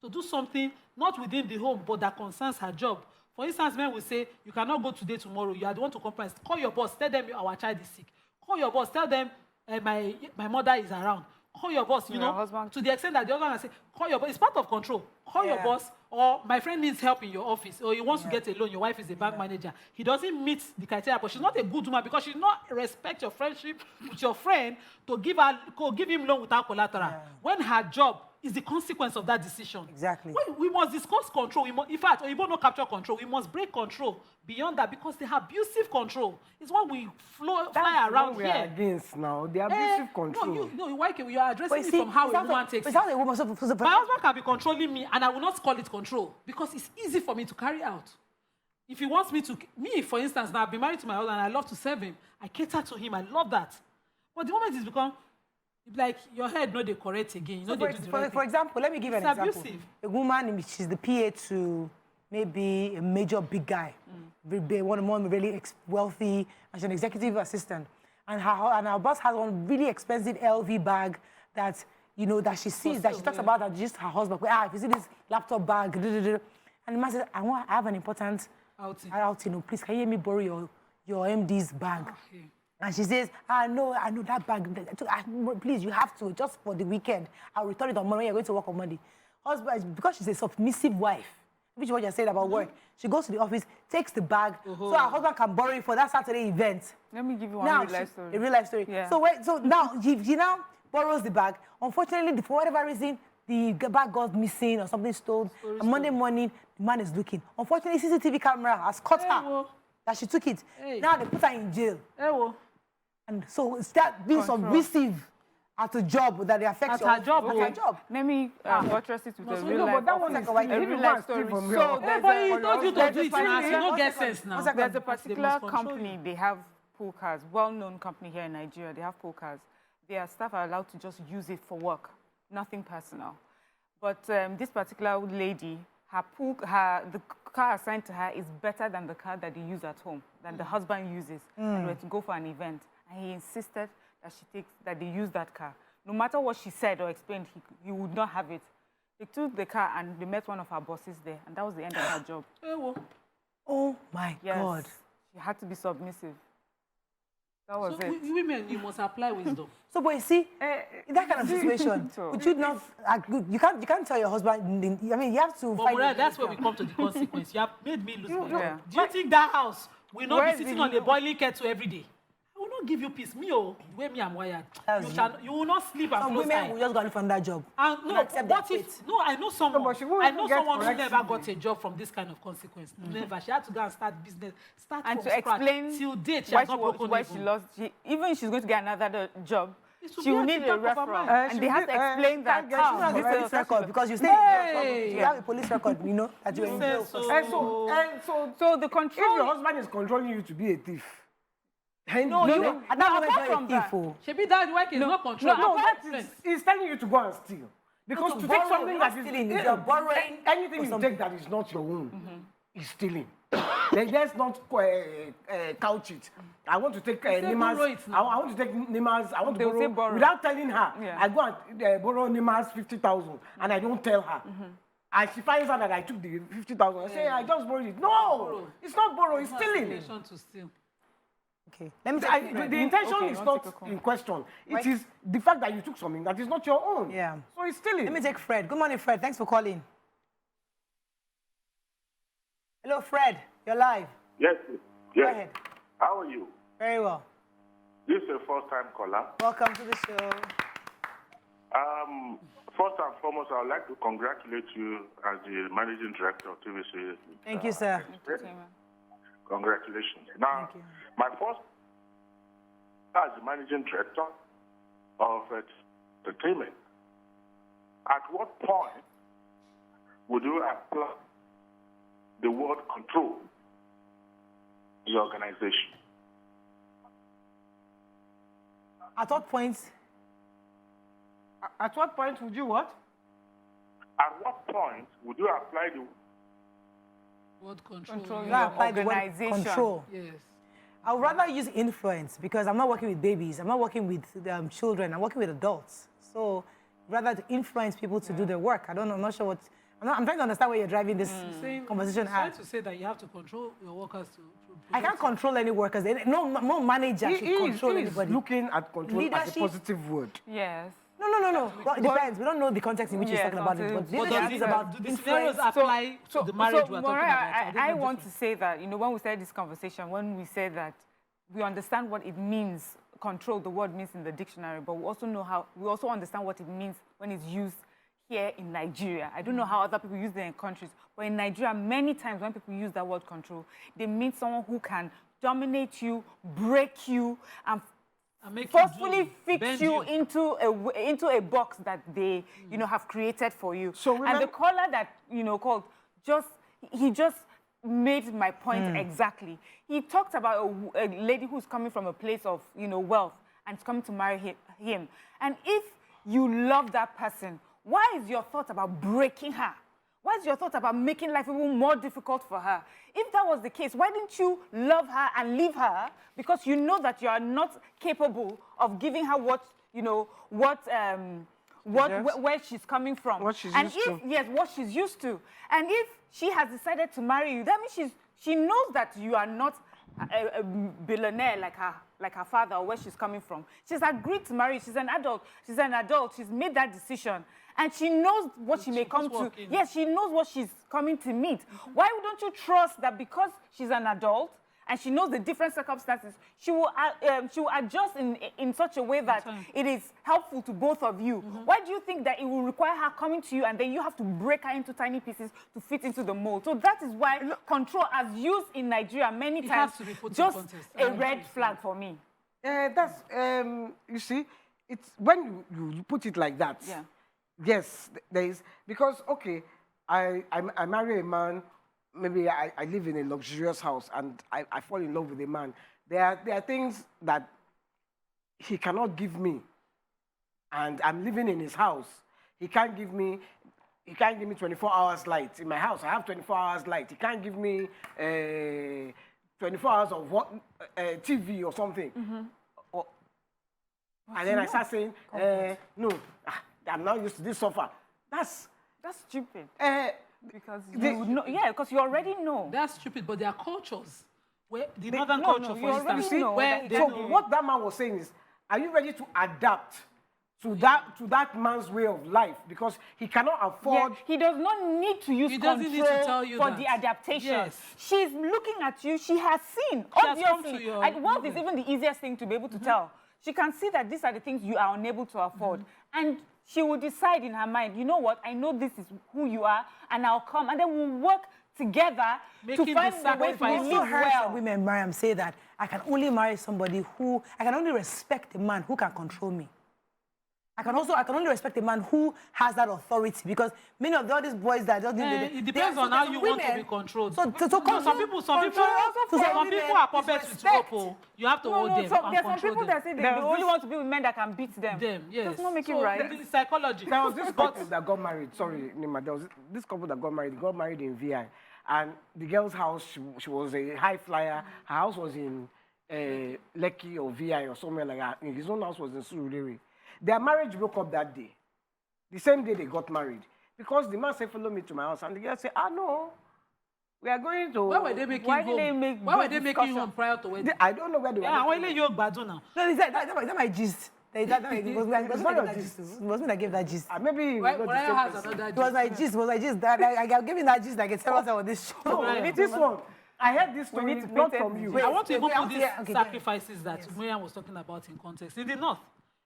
[SPEAKER 2] to do something not within the home, but that concerns her job. For instance, men will say, you cannot go today, tomorrow. You are the one to compromise. Call your boss. Tell them our child is sick. Call your boss. Tell them my mother is around. Call your boss,
[SPEAKER 3] husband.
[SPEAKER 2] to the extent that the husband will say, call your boss. It's part of control. Call your boss, or my friend needs help in your office, or he wants to get a loan. Your wife is a bank manager. He doesn't meet the criteria, but she's not a good woman because she does not respect your friendship with your friend to give him loan without collateral. When her job is the consequence of that decision.
[SPEAKER 1] Exactly.
[SPEAKER 2] We must discuss control. In fact, we won't capture control. We must break control beyond that because the abusive control is what we fly around
[SPEAKER 4] we
[SPEAKER 2] here.
[SPEAKER 4] are against now. The abusive control.
[SPEAKER 2] You are addressing it from how a woman takes it.
[SPEAKER 1] how a woman
[SPEAKER 2] My husband can be controlling me, and I will not call it control because it's easy for me to carry out. If he wants for instance, now I've been married to my husband, and I love to serve him. I cater to him. I love that. But the moment it's become like your head, no, they correct again.
[SPEAKER 1] For example, let me give an example.
[SPEAKER 2] Abusive.
[SPEAKER 1] A woman, she's the PA to maybe a major big guy, one really wealthy, and she's an executive assistant. And her boss has one really expensive LV bag that, that she sees, that she talks about that just her husband. If you see this laptop bag, and the man says, I have an important outing. Please, can you let me borrow your MD's bag?
[SPEAKER 2] Okay.
[SPEAKER 1] And she says, I know that bag. Please, you have to, just for the weekend. I'll return it on Monday when you're going to work on Monday. Husband, because she's a submissive wife, which is what you said about work, she goes to the office, takes the bag, so her husband can borrow it for that Saturday event.
[SPEAKER 3] Let me give you
[SPEAKER 1] Now,
[SPEAKER 3] real life story.
[SPEAKER 1] a real life story.
[SPEAKER 3] Yeah.
[SPEAKER 1] So now, she now borrows the bag. Unfortunately, for whatever reason, the bag got missing or something stolen. And Monday morning, the man is looking. Unfortunately, CCTV camera has caught her that she took it. Now they put her in jail. And so it's that being submissive at a job that affects
[SPEAKER 2] her job.
[SPEAKER 3] Let me buttress it with a real life.
[SPEAKER 4] But that one is
[SPEAKER 3] a real life story. So
[SPEAKER 2] He told you to do it now, so you don't get sense now.
[SPEAKER 3] there's a particular company, they have pool cars, well-known company here in Nigeria, they have pool cars. Their staff are allowed to just use it for work, nothing personal. But this particular lady, the car assigned to her is better than the car that they use at home, than the husband uses, and were to go for an event. And he insisted that they use that car. No matter what she said or explained, he would not have it. They took the car and they met one of her bosses there, and that was the end of her job.
[SPEAKER 1] Oh my God.
[SPEAKER 3] She had to be submissive. That was
[SPEAKER 2] So
[SPEAKER 3] it.
[SPEAKER 2] women, you must apply wisdom.
[SPEAKER 1] So, but you see, in that kind of situation,
[SPEAKER 3] So-
[SPEAKER 1] would you not? You can't tell your husband. I mean, you have to.
[SPEAKER 2] But
[SPEAKER 1] find
[SPEAKER 2] Muriel,
[SPEAKER 1] a
[SPEAKER 2] that's where
[SPEAKER 1] way
[SPEAKER 2] we come to the consequence. You have made me lose my
[SPEAKER 3] Yeah.
[SPEAKER 2] job. Do you think that house will not
[SPEAKER 3] Where
[SPEAKER 2] be
[SPEAKER 3] is
[SPEAKER 2] sitting
[SPEAKER 3] the-
[SPEAKER 2] on a boiling kettle every day? I will not give you peace. Me, oh, the way me I'm wired. You will not sleep and
[SPEAKER 1] Some
[SPEAKER 2] close
[SPEAKER 1] women
[SPEAKER 2] eye.
[SPEAKER 1] will just go and find that job.
[SPEAKER 2] And no,
[SPEAKER 1] accept their
[SPEAKER 2] what if?
[SPEAKER 1] fate.
[SPEAKER 2] No, I know someone.
[SPEAKER 4] but she won't
[SPEAKER 2] I
[SPEAKER 4] even
[SPEAKER 2] know
[SPEAKER 4] get
[SPEAKER 2] someone who
[SPEAKER 4] correct
[SPEAKER 2] never
[SPEAKER 4] CV.
[SPEAKER 2] got a job from this kind of consequence. Never. She had to go and start business. Start
[SPEAKER 3] And
[SPEAKER 2] from
[SPEAKER 3] to
[SPEAKER 2] scratch.
[SPEAKER 3] explain
[SPEAKER 2] Till date, she
[SPEAKER 3] why
[SPEAKER 2] has not broken
[SPEAKER 3] why
[SPEAKER 2] even.
[SPEAKER 3] she lost, even if she's going to get another job,
[SPEAKER 2] It should
[SPEAKER 3] she
[SPEAKER 2] be
[SPEAKER 3] will
[SPEAKER 2] at
[SPEAKER 3] need
[SPEAKER 2] the
[SPEAKER 3] a
[SPEAKER 2] back of her
[SPEAKER 3] reference.
[SPEAKER 2] mind.
[SPEAKER 3] And they have to explain that.
[SPEAKER 4] she
[SPEAKER 1] You don't have a
[SPEAKER 4] Correct.
[SPEAKER 1] police record because you stay
[SPEAKER 2] Hey!
[SPEAKER 1] you have a police record, you know, that you
[SPEAKER 2] You
[SPEAKER 1] were in
[SPEAKER 2] say
[SPEAKER 1] jail.
[SPEAKER 2] so.
[SPEAKER 3] So the
[SPEAKER 4] if
[SPEAKER 3] control...
[SPEAKER 4] your husband is controlling you to be a thief,
[SPEAKER 1] No, you
[SPEAKER 3] no.
[SPEAKER 1] at that
[SPEAKER 3] No,
[SPEAKER 1] moment
[SPEAKER 3] apart
[SPEAKER 1] you're a
[SPEAKER 3] from
[SPEAKER 1] thief.
[SPEAKER 3] that-
[SPEAKER 1] Oh.
[SPEAKER 2] Shebi that work is not controlled.
[SPEAKER 4] no,
[SPEAKER 2] Apart
[SPEAKER 4] that
[SPEAKER 2] from
[SPEAKER 4] is, he's telling you to go and steal. Because
[SPEAKER 1] to
[SPEAKER 4] to
[SPEAKER 1] borrow,
[SPEAKER 4] take something
[SPEAKER 1] you're
[SPEAKER 4] that
[SPEAKER 1] not
[SPEAKER 4] is
[SPEAKER 1] stealing, you're borrowing
[SPEAKER 4] anything
[SPEAKER 1] or
[SPEAKER 4] you
[SPEAKER 1] something.
[SPEAKER 4] take that is not your own is stealing. Let's not couch it. I want to take
[SPEAKER 2] say
[SPEAKER 4] Nima's.
[SPEAKER 2] borrow it now.
[SPEAKER 4] I want to take Nima's. I want to
[SPEAKER 3] They'll say
[SPEAKER 4] borrow
[SPEAKER 3] borrow.
[SPEAKER 4] without telling her.
[SPEAKER 3] Yeah.
[SPEAKER 4] I go and borrow Nima's 50,000, and I don't tell her. And she finds out that I took the 50,000. I say I just borrowed it. No, it's not borrow. It's stealing.
[SPEAKER 2] Relation to steal.
[SPEAKER 1] Okay. Let me
[SPEAKER 4] The intention
[SPEAKER 3] Okay,
[SPEAKER 4] is
[SPEAKER 3] you want to
[SPEAKER 4] not
[SPEAKER 3] take a call?
[SPEAKER 4] in question. It is the fact that you took something that is not your own.
[SPEAKER 1] Yeah.
[SPEAKER 4] So it's stealing.
[SPEAKER 1] Let me take Fred. Good morning, Fred. Thanks for calling. Hello, Fred. You're live.
[SPEAKER 7] Yes,
[SPEAKER 1] Go
[SPEAKER 7] yes.
[SPEAKER 1] ahead.
[SPEAKER 7] How are you?
[SPEAKER 1] Very well.
[SPEAKER 7] This is a first-time caller.
[SPEAKER 1] Welcome to the show.
[SPEAKER 7] First and foremost, I would like to congratulate you as the managing director of TVC.
[SPEAKER 1] Thank you, sir.
[SPEAKER 7] Congratulations. Now,
[SPEAKER 1] Thank you.
[SPEAKER 7] my first as the managing director of entertainment, at what point would you apply the word control in the organization?
[SPEAKER 1] At what point?
[SPEAKER 4] At what point would you what?
[SPEAKER 7] At what point would you apply the
[SPEAKER 2] Word control.
[SPEAKER 3] Control
[SPEAKER 1] You
[SPEAKER 3] your
[SPEAKER 1] apply the word
[SPEAKER 3] organization.
[SPEAKER 1] control.
[SPEAKER 2] Yes.
[SPEAKER 1] I would rather use influence because I'm not working with babies. I'm not working with children. I'm working with adults. So rather to influence people to do their work. I'm not sure what. I'm trying to understand where you're driving this conversation
[SPEAKER 2] Trying
[SPEAKER 1] at.
[SPEAKER 2] to say that you have to control your workers to
[SPEAKER 1] I can't control any workers. No manager should control
[SPEAKER 4] He is
[SPEAKER 1] anybody.
[SPEAKER 4] looking at control as a
[SPEAKER 1] Leadership-
[SPEAKER 4] positive word.
[SPEAKER 3] Yes.
[SPEAKER 1] No. Well, it depends. We don't know the context in which he's
[SPEAKER 3] Yes,
[SPEAKER 1] talking about it.
[SPEAKER 3] until-
[SPEAKER 1] But
[SPEAKER 2] But
[SPEAKER 1] leadership
[SPEAKER 2] does
[SPEAKER 1] is
[SPEAKER 2] it-
[SPEAKER 1] about
[SPEAKER 2] do the scenarios
[SPEAKER 1] influence.
[SPEAKER 2] apply to the marriage we're talking
[SPEAKER 3] Maura,
[SPEAKER 2] about?
[SPEAKER 3] I want to say that, when we started this conversation, when we said that we understand what it means, control, the word means in the dictionary, but we also understand what it means when it's used here in Nigeria. I don't know how other people use it in countries, but in Nigeria, many times when people use that word control, they mean someone who can dominate you, break you, and
[SPEAKER 2] make
[SPEAKER 3] forcefully
[SPEAKER 2] you
[SPEAKER 3] fix
[SPEAKER 2] bend
[SPEAKER 3] you into a box that they have created for you.
[SPEAKER 4] So
[SPEAKER 3] and
[SPEAKER 4] remember-
[SPEAKER 3] the caller that called he just made my point exactly. He talked about a lady who's coming from a place of wealth and is coming to marry him. And if you love that person, why is your thought about breaking her? Why is your thought about making life even more difficult for her? If that was the case, why didn't you love her and leave her? Because you know that you are not capable of giving her where she's coming from.
[SPEAKER 4] What she's
[SPEAKER 3] and
[SPEAKER 4] used to.
[SPEAKER 3] Yes, what she's used to. And if she has decided to marry you, that means she knows that you are not a billionaire like her father or where she's coming from. She's agreed to marry. She's an adult. She's made that decision. And she knows what she may come to. Yes, she knows what she's coming to meet. Why don't you trust that because she's an adult and she knows the different circumstances, she will adjust in such a way that it is helpful to both of you? Why do you think that it will require her coming to you and then you have to break her into tiny pieces to fit into the mold? So that is why control, as used in Nigeria many times,
[SPEAKER 2] has to be put in
[SPEAKER 3] just
[SPEAKER 2] context.
[SPEAKER 3] a red flag for me.
[SPEAKER 4] That's you see, it's when you put it like that.
[SPEAKER 3] Yeah.
[SPEAKER 4] Yes, there is, because okay, I marry a man. Maybe I live in a luxurious house and I fall in love with a man. There are things that he cannot give me, and I'm living in his house. He can't give me 24 hours light in my house. I have 24 hours light. He can't give me 24 hours of TV or something. And then I start saying, no, I'm not used to this sofa. That's
[SPEAKER 3] stupid. Because you know, because you already know.
[SPEAKER 2] That's stupid, but there are cultures. where the northern culture, for instance, where they
[SPEAKER 4] So
[SPEAKER 2] know.
[SPEAKER 4] what that man was saying is, are you ready to adapt to that man's way of life? Because he cannot afford.
[SPEAKER 3] He does not need to use
[SPEAKER 2] He doesn't
[SPEAKER 3] control
[SPEAKER 2] need to tell you
[SPEAKER 3] for
[SPEAKER 2] that.
[SPEAKER 3] the adaptation.
[SPEAKER 2] Yes.
[SPEAKER 3] She's looking at you. She has seen.
[SPEAKER 2] She has come
[SPEAKER 3] Obviously,
[SPEAKER 2] to your
[SPEAKER 3] and wealth is
[SPEAKER 2] level.
[SPEAKER 3] even the easiest thing to be able to tell. She can see that these are the things you are unable to afford. And she will decide in her mind, you know what, I know this is who you are, and I'll come. And then we'll work together
[SPEAKER 2] Making
[SPEAKER 3] to
[SPEAKER 2] the
[SPEAKER 3] find the way to
[SPEAKER 2] sacrifices.
[SPEAKER 1] I also
[SPEAKER 3] live
[SPEAKER 1] heard
[SPEAKER 3] well.
[SPEAKER 1] some women, Mariam, say that I can only marry somebody who, I can only respect a man who can control me. I can only respect a man who has that authority, because many of all these boys that just
[SPEAKER 2] It depends on how you want to be controlled.
[SPEAKER 1] So
[SPEAKER 2] No, some people are puppets with rope. Oh. You have to hold them and
[SPEAKER 3] There's some
[SPEAKER 2] control
[SPEAKER 3] people
[SPEAKER 2] them.
[SPEAKER 3] that say they only want to be with men that can beat them.
[SPEAKER 2] Yes.
[SPEAKER 3] Does not make it
[SPEAKER 2] So
[SPEAKER 3] right.
[SPEAKER 2] the psychology.
[SPEAKER 4] There was this couple that got married. Sorry, Nima. There was this couple that got married in VI. And the girl's house, she was a high flyer. Her house was in Lekki or VI or somewhere like that. His own house was in Surulere. Their marriage broke up that day. The same day they got married. Because the man said, follow me to my house. And the girl said, no, we are going to...
[SPEAKER 2] Why were they making
[SPEAKER 3] Why
[SPEAKER 2] home?
[SPEAKER 3] did they make
[SPEAKER 2] Why were
[SPEAKER 3] good
[SPEAKER 2] they making
[SPEAKER 3] discussion?
[SPEAKER 2] home prior to wedding?
[SPEAKER 4] I don't know where they were.
[SPEAKER 2] Yeah,
[SPEAKER 4] making
[SPEAKER 2] only you bad now.
[SPEAKER 1] No, that my gist. It was me that gave that gist.
[SPEAKER 4] maybe
[SPEAKER 2] Why
[SPEAKER 4] not the
[SPEAKER 2] Mariah
[SPEAKER 4] same
[SPEAKER 2] has
[SPEAKER 4] person.
[SPEAKER 2] another
[SPEAKER 1] It was my gist. It was my gist. I gave you that gist like a several on this show.
[SPEAKER 4] No, this one, I heard this story
[SPEAKER 3] need to
[SPEAKER 4] not
[SPEAKER 3] paint
[SPEAKER 4] from
[SPEAKER 3] it.
[SPEAKER 4] you.
[SPEAKER 1] Wait,
[SPEAKER 2] I want to even
[SPEAKER 1] wait,
[SPEAKER 2] put these
[SPEAKER 1] okay,
[SPEAKER 2] sacrifices that Miriam was talking about in context. In the north,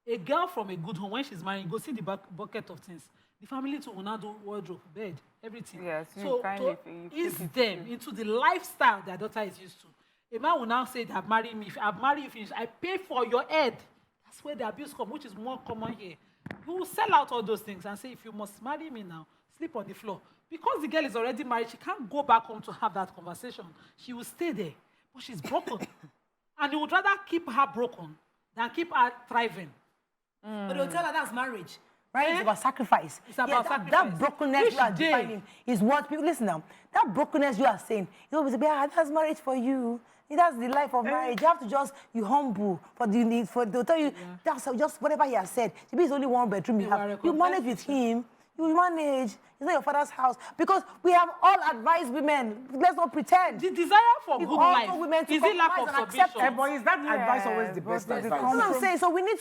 [SPEAKER 2] a girl from a good home, when she's married, go see the bucket of things. The family too will now do wardrobe, bed, everything.
[SPEAKER 3] Yes, you
[SPEAKER 2] so
[SPEAKER 3] kindly
[SPEAKER 2] to ease them into the lifestyle their daughter is used to. A man will now say, I've married me, I've married you, finished. I pay for your head. That's where the abuse comes, which is more common here. You will sell out all those things and say, if you must marry me now, sleep on the floor. Because the girl is already married, she can't go back home to have that conversation. She will stay there, but she's broken. And you would rather keep her broken than keep her thriving.
[SPEAKER 1] But they'll tell her that's marriage. Right? It's about sacrifice.
[SPEAKER 2] It's about sacrifice.
[SPEAKER 1] That brokenness
[SPEAKER 2] Which
[SPEAKER 1] you are
[SPEAKER 2] day?
[SPEAKER 1] defining is what people, listen now, that brokenness you are saying, you always say, that's marriage for you. That's the life of marriage. You have to just, you humble for the need, they'll tell you, that's just whatever he has said. Maybe it's only one bedroom you have. You manage with him. You manage. It's not your father's house. Because we have all advised women, let's not pretend.
[SPEAKER 2] The desire for
[SPEAKER 1] We
[SPEAKER 2] good
[SPEAKER 1] all
[SPEAKER 2] life,
[SPEAKER 1] told women to
[SPEAKER 2] is it lack of
[SPEAKER 1] compromise and accept
[SPEAKER 2] submission?
[SPEAKER 4] But is that advice always the best
[SPEAKER 3] but
[SPEAKER 4] advice?
[SPEAKER 1] That's what I'm saying. So we need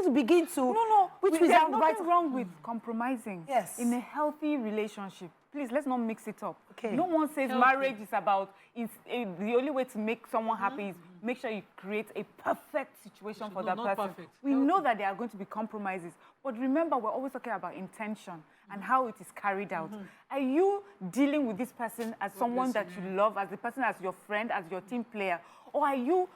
[SPEAKER 1] to begin to, which
[SPEAKER 3] there's
[SPEAKER 1] is our
[SPEAKER 3] nothing
[SPEAKER 1] right.
[SPEAKER 3] wrong with compromising.
[SPEAKER 1] Yes.
[SPEAKER 3] In a healthy relationship. Please, let's not mix it up.
[SPEAKER 1] Okay.
[SPEAKER 3] No one says marriage is about, the only way to make someone happy is make sure you create a perfect situation for that
[SPEAKER 2] not
[SPEAKER 3] person.
[SPEAKER 2] perfect.
[SPEAKER 3] We know that there are going to be compromises. But remember, we're always talking about intention and how it is carried out. Are you dealing with this person as someone that you love, as the person as your friend, as your team player? Or are you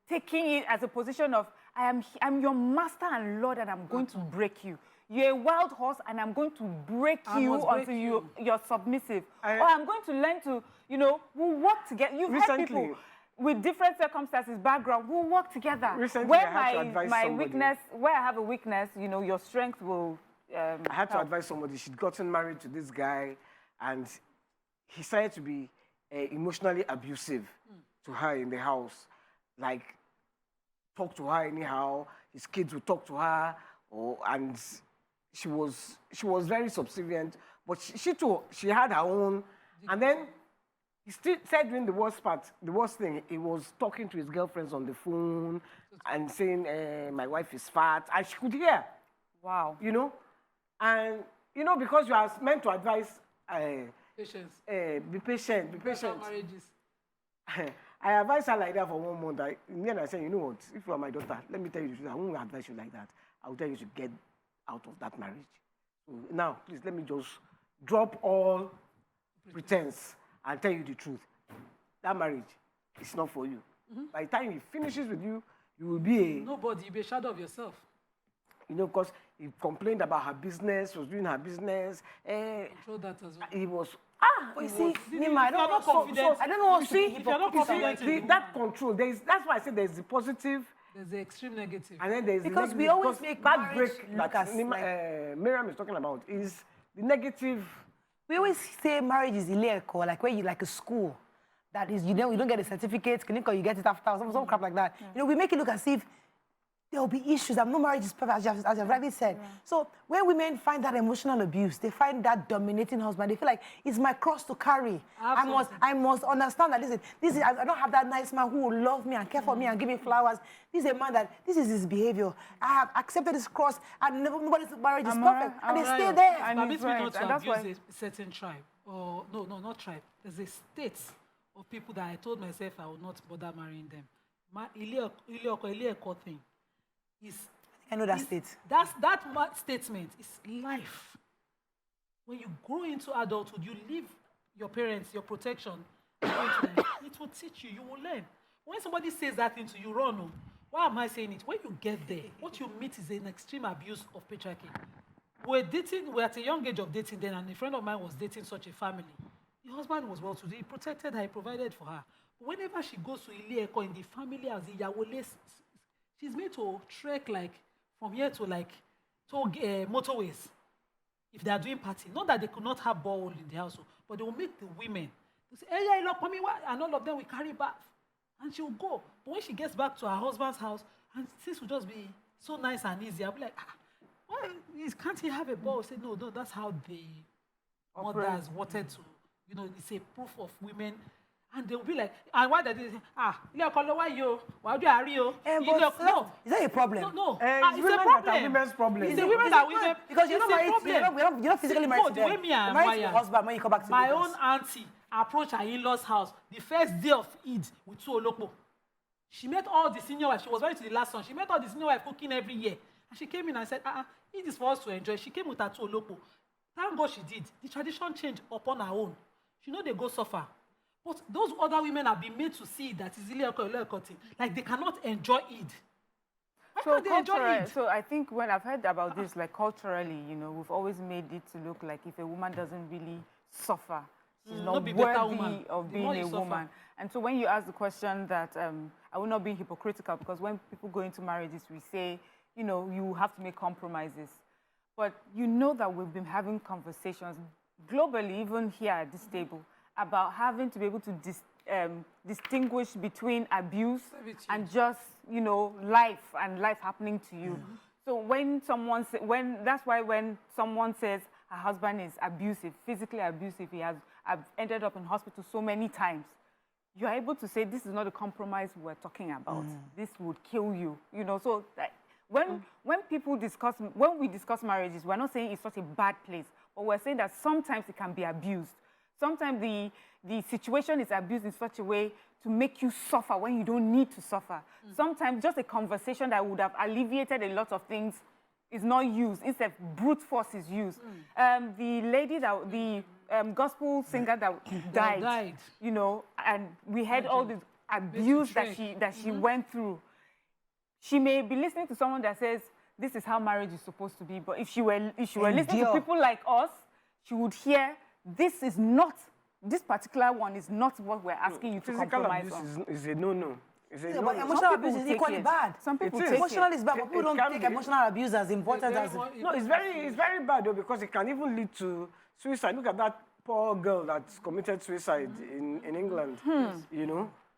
[SPEAKER 3] taking it as a position of, I'm your master and Lord and I'm going to break you? You're a wild horse and I'm going to break you until you're submissive. Or I'm going to learn to, we'll work together. You've had people with different circumstances, background, who work together.
[SPEAKER 4] Recently,
[SPEAKER 3] where
[SPEAKER 4] I had to advise somebody.
[SPEAKER 3] where I have a weakness, your strength will
[SPEAKER 4] I had to advise somebody. She'd gotten married to this guy, and he started to be emotionally abusive to her in the house. Like, talk to her anyhow. His kids would talk to her, and she was very subservient. But she had her own. And then he still said during the worst thing, he was talking to his girlfriends on the phone and saying, my wife is fat. And she could hear.
[SPEAKER 3] Wow.
[SPEAKER 4] And, because you are meant to advise,
[SPEAKER 2] Patience.
[SPEAKER 4] be patient, be patient.
[SPEAKER 2] Marriages.
[SPEAKER 4] I advised her like that for 1 month. In the end, I said, you know what? If you are my daughter, let me tell you the truth. I won't advise you like that. I will tell you to get out of that marriage. So now, please, let me just drop all pretense and tell you the truth. That marriage is not for you. By the time he finishes with you, you will be a...
[SPEAKER 2] Nobody, you'll be a shadow of yourself.
[SPEAKER 4] Because he complained about her business, was doing her business.
[SPEAKER 2] Control that as well.
[SPEAKER 4] He was...
[SPEAKER 1] But you see, Nima, I don't know. I don't know what to
[SPEAKER 2] if you're not confident,
[SPEAKER 4] that control, that's why I said there's the positive,
[SPEAKER 2] there's the extreme negative.
[SPEAKER 4] and then there's
[SPEAKER 1] Because
[SPEAKER 4] the
[SPEAKER 1] we
[SPEAKER 4] negative.
[SPEAKER 1] always make
[SPEAKER 4] that
[SPEAKER 1] marriage
[SPEAKER 4] break
[SPEAKER 1] look
[SPEAKER 4] that
[SPEAKER 1] as
[SPEAKER 4] Miriam is talking about is the negative.
[SPEAKER 1] We always say marriage is illico, like where you like a school. That is, you don't get a certificate, you get it after, some crap like that. We make it look as if there will be issues. No marriage is perfect, as you've rightly said. Yeah. So when women find that emotional abuse, they find that dominating husband, they feel like it's my cross to carry. I must understand that, listen, I don't have that nice man who will love me and care for me and give me flowers. This is a man that, this is his behavior. I have accepted this cross and nobody's marriage is perfect. And they stay there.
[SPEAKER 2] And permits me not to abuse a certain tribe. Or, no, not tribe. There's a state of people that I told myself I would not bother marrying them. Ile thing.
[SPEAKER 1] I know that state.
[SPEAKER 2] That statement is life. When you grow into adulthood, you leave your parents, your protection, it will teach you, you will learn. When somebody says that thing to you, run. Why am I saying it? When you get there, what you meet is an extreme abuse of patriarchy. We're at a young age of dating then, and a friend of mine was dating such a family. The husband was well-to-do, he protected her, he provided for her. But whenever she goes to Ile-Eko in the family house, the Yawole, she's made to trek like from here to like motorways if they are doing party. Not that they could not have ball in the house, but they will make the women. They say, hey, look, mommy, and all of them will carry bath. And she will go. But when she gets back to her husband's house, and things will just be so nice and easy, I'll be like, why can't he have a ball? Say, no, that's how the mothers wanted to, it's a proof of women. And they'll be like, and why did they say, why you? Why do you?
[SPEAKER 1] No. Is that a problem?
[SPEAKER 2] No.
[SPEAKER 4] It's a problem. Women's problem.
[SPEAKER 2] It's the women that women.
[SPEAKER 1] Because you're not physically married to them.
[SPEAKER 2] The way me and
[SPEAKER 1] married to your husband when you come back to
[SPEAKER 2] my
[SPEAKER 1] Lagos.
[SPEAKER 2] own auntie approached her in-laws' house the first day of Eid with 2 Olokpo. She met all the senior wives. She was married to the last one. She met all the senior wives cooking every year. And she came in and said, it is for us to enjoy. She came with her 2 Olokpo. Thank God she did. The tradition changed upon her own. She know they go suffer. But those other women have been made to see that it's illegal, like they cannot enjoy it. Why can't they enjoy it?
[SPEAKER 3] So I think when I've heard about this, like culturally, we've always made it to look like if a woman doesn't really suffer, she's not worthy of being a woman. And so when you ask the question that, I will not be hypocritical, because when people go into marriages, we say, you have to make compromises. But you know that we've been having conversations globally, even here at this table, about having to be able to distinguish between abuse and just, life and life happening to you. Mm-hmm. So that's why when someone says her husband is abusive, physically abusive, he has ended up in hospital so many times, you're able to say, this is not a compromise we're talking about. Mm. This would kill you, So when we discuss marriages, we're not saying it's such a bad place, but we're saying that sometimes it can be abused. Sometimes the situation is abused in such a way to make you suffer when you don't need to suffer. Mm. Sometimes just a conversation that would have alleviated a lot of things is not used. Instead, brute force is used. Mm. The lady the gospel singer that died, and we had all the abuse that she went through. She may be listening to someone that says, this is how marriage is supposed to be. But if she were listening to people like us, she would hear, this particular one is not what we're asking you to compromise on.
[SPEAKER 4] Physical abuse is a no-no.
[SPEAKER 1] But emotional abuse is equally bad.
[SPEAKER 3] Some people take it.
[SPEAKER 1] Emotional is bad, but people don't take emotional abuse as important as...
[SPEAKER 4] No, it's very bad, though, because it can even lead to suicide. Look at that poor girl that committed suicide in England,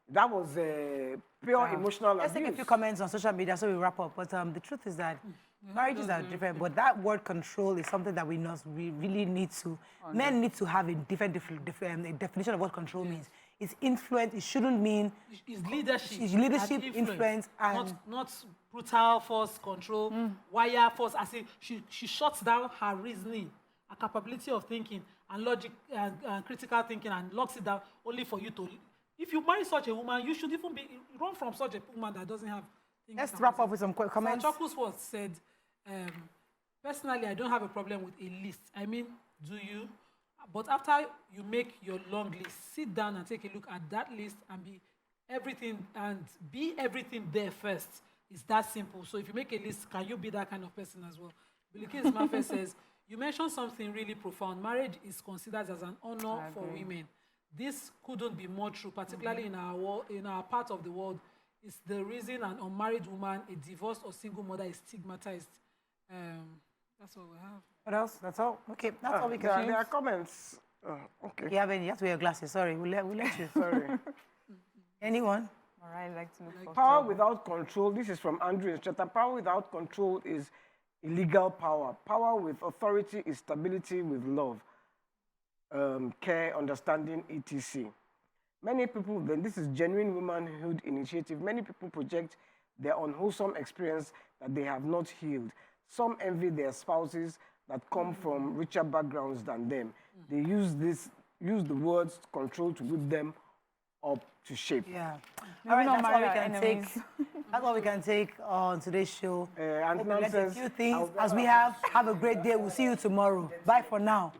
[SPEAKER 4] That was pure emotional abuse.
[SPEAKER 1] Let's take a few comments on social media so we wrap up. But the truth is that marriages are different, but that word control is something that we really need to... Men need to have a different definition of what control means. It's influence. It shouldn't mean...
[SPEAKER 2] It's leadership.
[SPEAKER 1] It's leadership, influence, and...
[SPEAKER 2] Not brutal force control, wire force. As in, she shuts down her reasoning, her capability of thinking, and logic, and critical thinking, and locks it down only for you to... If you marry such a woman, you should even run from such a woman that doesn't have...
[SPEAKER 1] Let's wrap up with some quick comments.
[SPEAKER 2] Chuckles said, personally, I don't have a problem with a list. I mean, do you? But after you make your long list, sit down and take a look at that list and be everything there first. It's that simple. So if you make a list, can you be that kind of person as well? Bilikis Mafe says, you mentioned something really profound. Marriage is considered as an honor for women. This couldn't be more true, particularly in our part of the world. It's the reason an unmarried woman, a divorced or single mother is stigmatized. That's all we have.
[SPEAKER 1] What else? That's all? Okay, that's all we can
[SPEAKER 4] There are comments. Oh, okay.
[SPEAKER 1] You have to wear your glasses. Sorry, we'll let you.
[SPEAKER 4] Sorry.
[SPEAKER 1] Anyone?
[SPEAKER 3] All right, I'd like to look for
[SPEAKER 4] Power
[SPEAKER 3] trouble.
[SPEAKER 4] without control, this is from Andrew Instructor. Power without control is illegal power. Power with authority is stability with love, care, understanding, etc. Many people, then this is genuine womanhood initiative. Many people project their unwholesome experience that they have not healed. Some envy their spouses that come from richer backgrounds than them. They use the words control to whip them up to shape.
[SPEAKER 1] Yeah.
[SPEAKER 3] We
[SPEAKER 1] All right,
[SPEAKER 3] will not
[SPEAKER 1] that's all
[SPEAKER 3] marry
[SPEAKER 1] we
[SPEAKER 3] our
[SPEAKER 1] can
[SPEAKER 3] enemies.
[SPEAKER 1] take. That's all we can take on today's show.
[SPEAKER 4] And
[SPEAKER 1] Hope you
[SPEAKER 4] now
[SPEAKER 1] learned a
[SPEAKER 4] says,
[SPEAKER 1] few things. As we have a great day. We'll see you tomorrow. Bye for now.